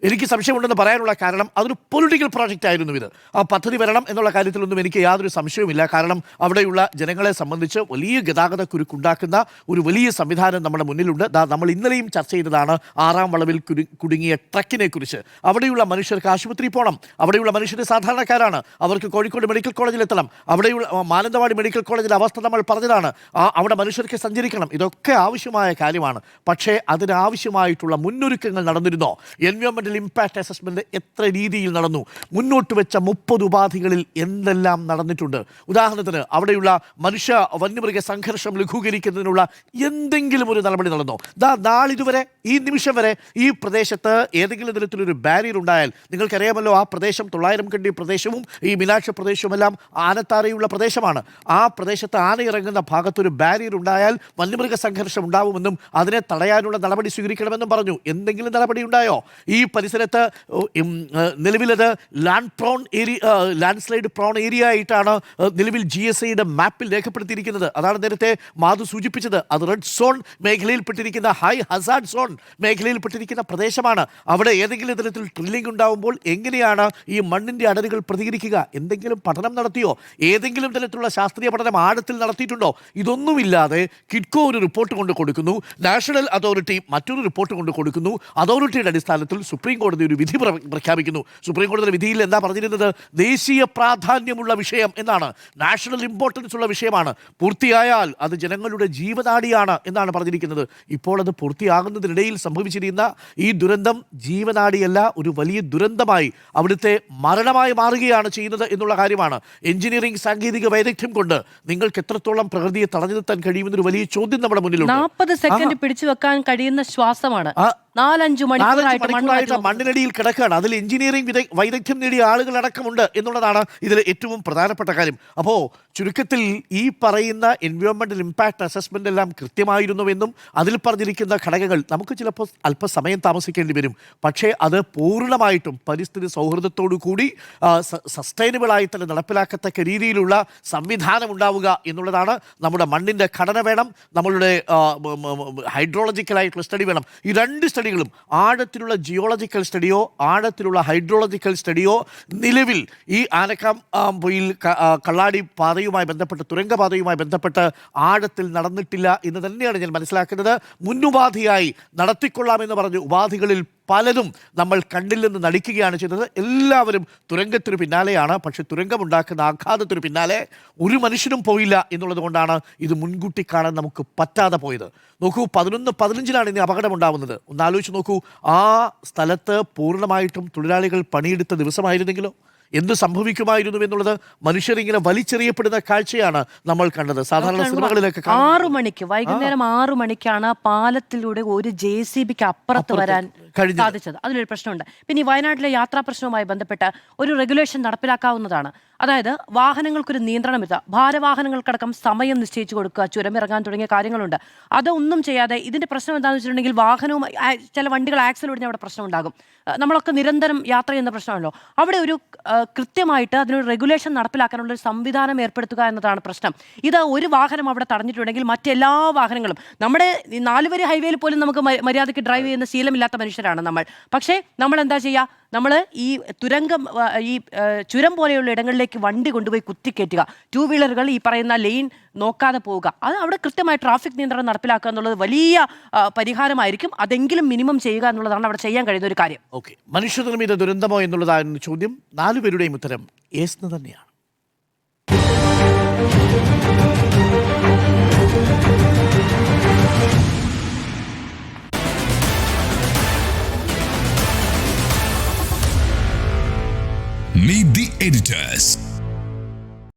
എനിക്ക് സംശയമുണ്ടെന്ന് പറയാനുള്ള കാരണം അതൊരു പൊളിറ്റിക്കൽ പ്രോജക്റ്റ് ആയിരുന്നു. ഇത് ആ പദ്ധതി വരണം എന്നുള്ള കാര്യത്തിലൊന്നും എനിക്ക് യാതൊരു സംശയവുമില്ല. കാരണം അവിടെയുള്ള ജനങ്ങളെ സംബന്ധിച്ച് വലിയ ഗതാഗത കുരുക്കുണ്ടാക്കുന്ന ഒരു വലിയ സംവിധാനം നമ്മുടെ മുന്നിലുണ്ട്. നമ്മൾ ഇന്നലെയും ചർച്ച ചെയ്തതാണ് 6-ാം വളവിൽ കുടുങ്ങിയ ട്രക്കിനെ കുറിച്ച്. അവിടെയുള്ള മനുഷ്യർക്ക് ആശുപത്രി പോകണം. അവിടെയുള്ള മനുഷ്യർ സാധാരണക്കാരാണ്. അവർക്ക് കോഴിക്കോട് മെഡിക്കൽ കോളേജിൽ എത്തണം. അവിടെയുള്ള മാനന്തവാടി മെഡിക്കൽ കോളേജിൻ്റെ അവസ്ഥ നമ്മൾ പറഞ്ഞതാണ്. അവിടെ മനുഷ്യർക്ക് സഞ്ചരിക്കണം. ഇതൊക്കെ ആവശ്യമായ കാര്യമാണ്. പക്ഷേ അതിനാവശ്യമായിട്ടുള്ള മുന്നൊരുക്കങ്ങൾ നടന്നിരുന്നോ? എൻവയോൺമെൻ്റൽ ഇമ്പാക്റ്റ് അസസ്മെന്റ് എത്ര രീതിയിൽ നടന്നു? മുന്നോട്ട് വെച്ച 30 ഉപാധികളിൽ എന്തെല്ലാം നടന്നിട്ടുണ്ട്? ഉദാഹരണത്തിന് അവിടെയുള്ള മനുഷ്യ വന്യമൃഗ സംഘർഷം ലഘൂകരിക്കുന്നതിനുള്ള എന്തെങ്കിലും ഒരു നടപടി നടന്നോ? നാളിതുവരെ, ഈ നിമിഷം വരെ ഈ പ്രദേശത്ത് ഏതെങ്കിലും തരത്തിലൊരു ബാരിയർ ഉണ്ടായാൽ, നിങ്ങൾക്കറിയാമല്ലോ ആ പ്രദേശം 900 കണ്ടി പ്രദേശവും ഈ മീനാക്ഷി പ്രദേശവും എല്ലാം ആനത്താരയുള്ള പ്രദേശമാണ്. ആ പ്രദേശത്ത് ആന ഇറങ്ങുന്ന ഭാഗത്തൊരു ബാരിയർ ഉണ്ടായാൽ വന്യമൃഗ സംഘർഷം ഉണ്ടാവുമെന്നും അതിനെ തടയാനുള്ള നടപടി സ്വീകരിക്കണമെന്നും പറഞ്ഞു. എന്തെങ്കിലും നടപടി ഉണ്ടായോ? ഈ പരിസരത്ത് നിലവിലത് ലാൻഡ് സ്ലൈഡ് പ്രോൺ ഏരിയ ആയിട്ടാണ് നിലവിൽ GSIയുടെ മാപ്പിൽ രേഖപ്പെടുത്തിയിരിക്കുന്നത്. അതാണ് നേരത്തെ മാധു സൂചിപ്പിച്ചത്. അത് റെഡ് സോൺ മേഖലയിൽപ്പെട്ടിരിക്കുന്ന ഹൈ ഹസാർഡ് സോൺ മേഖലയിൽപ്പെട്ടിരിക്കുന്ന പ്രദേശമാണ്. അവിടെ ഏതെങ്കിലും തരത്തിൽ ഡ്രില്ലിംഗ് ഉണ്ടാവുമ്പോൾ എങ്ങനെയാണ് ഈ മണ്ണിൻ്റെ അടരുകൾ പ്രതികരിക്കുക? എന്തെങ്കിലും പഠനം നടത്തിയോ? ഏതെങ്കിലും തരത്തിലുള്ള ശാസ്ത്രീയ പഠനം ആഴത്തിൽ നടത്തിയിട്ടുണ്ടോ? ഇതൊന്നുമില്ലാതെ കിറ്റ്കോ ഒരു റിപ്പോർട്ട് കൊണ്ട് കൊടുക്കുന്നു, നാഷണൽ അതോറിറ്റി മറ്റൊരു റിപ്പോർട്ട് കൊണ്ട് കൊടുക്കുന്നു. അതോറിറ്റിയുടെ അടിസ്ഥാനത്തിൽ സുപ്രീം കോടതി ഒരു വിധി പ്രഖ്യാപിക്കുന്നു. സുപ്രീം കോടതിയുടെ വിധിയിൽ എന്താ പറഞ്ഞിരുന്നത്? ദേശീയ പ്രാധാന്യമുള്ള വിഷയം എന്നാണ്, നാഷണൽ ഇമ്പോർട്ടൻസ് ഉള്ള വിഷയമാണ്, പൂർത്തിയായാൽ അത് ജനങ്ങളുടെ ജീവനാഡിയാണ് എന്നാണ് പറഞ്ഞിരിക്കുന്നത്. ഇപ്പോൾ അത് പൂർത്തിയാകുന്നതിനിടയിൽ സംഭവിച്ചിരിക്കുന്ന ഈ ദുരന്തം ജീവനാഡിയല്ല, ഒരു വലിയ ദുരന്തമായി അവിടുത്തെ മരണമായി മാറുകയാണ് ചെയ്യുന്നത് എന്നുള്ള കാര്യമാണ്. എഞ്ചിനീയറിംഗ് സാങ്കേതിക വൈദഗ്ധ്യം കൊണ്ട് നിങ്ങൾക്ക് എത്രത്തോളം പ്രകൃതിയെ തടഞ്ഞു നിർത്താൻ കഴിയുമെന്നൊരു വലിയ ചോദ്യം നമ്മുടെ മുന്നിലുണ്ട്. 40 സെക്കൻഡ് പിടിച്ചു വെക്കാൻ കഴിയുന്ന ശ്വാസമാണ് 4-5 മണിക്കൂറായിട്ട് മണ്ണിനടിയിൽ കിടക്കുകയാണ്. അതിൽ എഞ്ചിനീയറിംഗ് വൈദഗ്ധ്യം നേടിയ ആളുകളടക്കമുണ്ട് എന്നുള്ളതാണ് ഇതിൽ ഏറ്റവും പ്രധാനപ്പെട്ട കാര്യം. അപ്പോൾ ചുരുക്കത്തിൽ ഈ പറയുന്ന എൻവയോൺമെൻ്റൽ ഇമ്പാക്റ്റ് അസസ്മെൻ്റ് എല്ലാം കൃത്യമായിരുന്നുവെന്നും അതിൽ പറഞ്ഞിരിക്കുന്ന ഘടകങ്ങൾ നമുക്ക് ചിലപ്പോൾ അല്പസമയം താമസിക്കേണ്ടി വരും. പക്ഷേ അത് പൂർണ്ണമായിട്ടും പരിസ്ഥിതി സൗഹൃദത്തോടു കൂടി സസ്റ്റൈനബിളായി തന്നെ നടപ്പിലാക്കത്തക്ക രീതിയിലുള്ള സംവിധാനം ഉണ്ടാവുക എന്നുള്ളതാണ്. നമ്മുടെ മണ്ണിൻ്റെ ഘടന വേണം, നമ്മളുടെ ഹൈഡ്രോളജിക്കലായിട്ടുള്ള സ്റ്റഡി വേണം. ഈ 2 സ്റ്റഡികളും, ആഴത്തിലുള്ള ജിയോളജിക്കൽ സ്റ്റഡിയോ ആഴത്തിലുള്ള ഹൈഡ്രോളജിക്കൽ സ്റ്റഡിയോ നിലവിൽ ഈ ആനക്കാംപൊയിൽ കള്ളാടി പാതയുമായി ബന്ധപ്പെട്ട്, തുരങ്കപാതയുമായി ബന്ധപ്പെട്ട് ആഴത്തിൽ നടന്നിട്ടില്ല എന്ന് തന്നെയാണ് ഞാൻ മനസ്സിലാക്കുന്നത്. മുന്നുപാധിയായി നടത്തിക്കൊള്ളാമെന്ന് പറഞ്ഞ് ഉപാധികളിൽ പലതും നമ്മൾ കണ്ടില്ലെന്ന് നടിക്കുകയാണ് ചെയ്തത്. എല്ലാവരും തുരങ്കത്തിന് പിന്നാലെയാണ്. പക്ഷെ തുരങ്കമുണ്ടാക്കുന്ന ആഘാതത്തിന് പിന്നാലെ ഒരു മനുഷ്യനും പോയില്ല എന്നുള്ളത് കൊണ്ടാണ് ഇത് മുൻകൂട്ടി കാണാൻ നമുക്ക് പറ്റാതെ പോയത്. നോക്കൂ, 11:15 ഇനി അപകടമുണ്ടാവുന്നത്. ഒന്ന് ആലോചിച്ച് നോക്കൂ, ആ സ്ഥലത്ത് പൂർണ്ണമായിട്ടും തൊഴിലാളികൾ പണിയെടുത്ത ദിവസമായിരുന്നെങ്കിലോ എന്ത് സംഭവിക്കുമായിരുന്നു എന്നുള്ളത് മനുഷ്യരിങ്ങനെ വലിച്ചെറിയപ്പെടുന്ന കാഴ്ചയാണ് നമ്മൾ കണ്ടത്. സാധാരണ സിനിമകളിലൊക്കെ 6 മണിക്ക് വൈകുന്നേരം 6 മണിക്കാണ് പാലത്തിലൂടെ ഒരു JCBക്ക് അപ്പുറത്ത് വരാൻ സാധിച്ചത്. അതിലൊരു പ്രശ്നമുണ്ട്. പിന്നെ ഈ വയനാട്ടിലെ യാത്രാ പ്രശ്നവുമായി ബന്ധപ്പെട്ട് ഒരു റെഗുലേഷൻ നടപ്പിലാക്കാവുന്നതാണ്. അതായത് വാഹനങ്ങൾക്കൊരു നിയന്ത്രണം ഇല്ല. ഭാരവാഹനങ്ങൾക്കടക്കം സമയം നിശ്ചയിച്ചു കൊടുക്കുക, ചുരമിറങ്ങാൻ തുടങ്ങിയ കാര്യങ്ങളുണ്ട്. അതൊന്നും ചെയ്യാതെ ഇതിന്റെ പ്രശ്നം എന്താണെന്ന് വെച്ചിട്ടുണ്ടെങ്കിൽ വാഹനവും ചില വണ്ടികൾ ആക്സിൽ ഒടിഞ്ഞ അവിടെ പ്രശ്നം ഉണ്ടാകും. നമ്മളൊക്കെ നിരന്തരം യാത്ര ചെയ്യുന്ന പ്രശ്നമല്ലോ. അവിടെ ഒരു കൃത്യമായിട്ട് അതിനൊരു റെഗുലേഷൻ നടപ്പിലാക്കാനുള്ള ഒരു സംവിധാനം ഏർപ്പെടുത്തുക എന്നതാണ് പ്രശ്നം. ഇത് ഒരു വാഹനം അവിടെ തടഞ്ഞിട്ടുണ്ടെങ്കിൽ മറ്റെല്ലാ വാഹനങ്ങളും, നമ്മുടെ 4 വരി ഹൈവേയിൽ പോലും നമുക്ക് മര്യാദയ്ക്ക് ഡ്രൈവ് ചെയ്യുന്ന ശീലമില്ലാത്ത മനുഷ്യരാണ് നമ്മൾ. പക്ഷേ നമ്മൾ എന്താ ചെയ്യുക? നമ്മൾ ഈ ചുരം പോലെയുള്ള ഇടങ്ങളിലേക്ക് വണ്ടി കൊണ്ടുപോയി കുത്തിക്കയറ്റുക, 2 വീലറുകൾ ഈ പറയുന്ന ലെയിൻ നോക്കാതെ പോവുക. അത് അവിടെ കൃത്യമായി ട്രാഫിക് നിയന്ത്രണം നടപ്പിലാക്കുക എന്നുള്ളത് വലിയ പരിഹാരമായിരിക്കും. അതെങ്കിലും മിനിമം ചെയ്യുക എന്നുള്ളതാണ് അവിടെ ചെയ്യാൻ കഴിയുന്ന ഒരു കാര്യം. ഓക്കെ, മനുഷ്യനിർമ്മിത ദുരന്തമോ എന്നുള്ളതായിരുന്നു ചോദ്യം. 4 പേരുടെയും ഉത്തരം യെസ് എന്ന് തന്നെയാണ്. Meet the editors.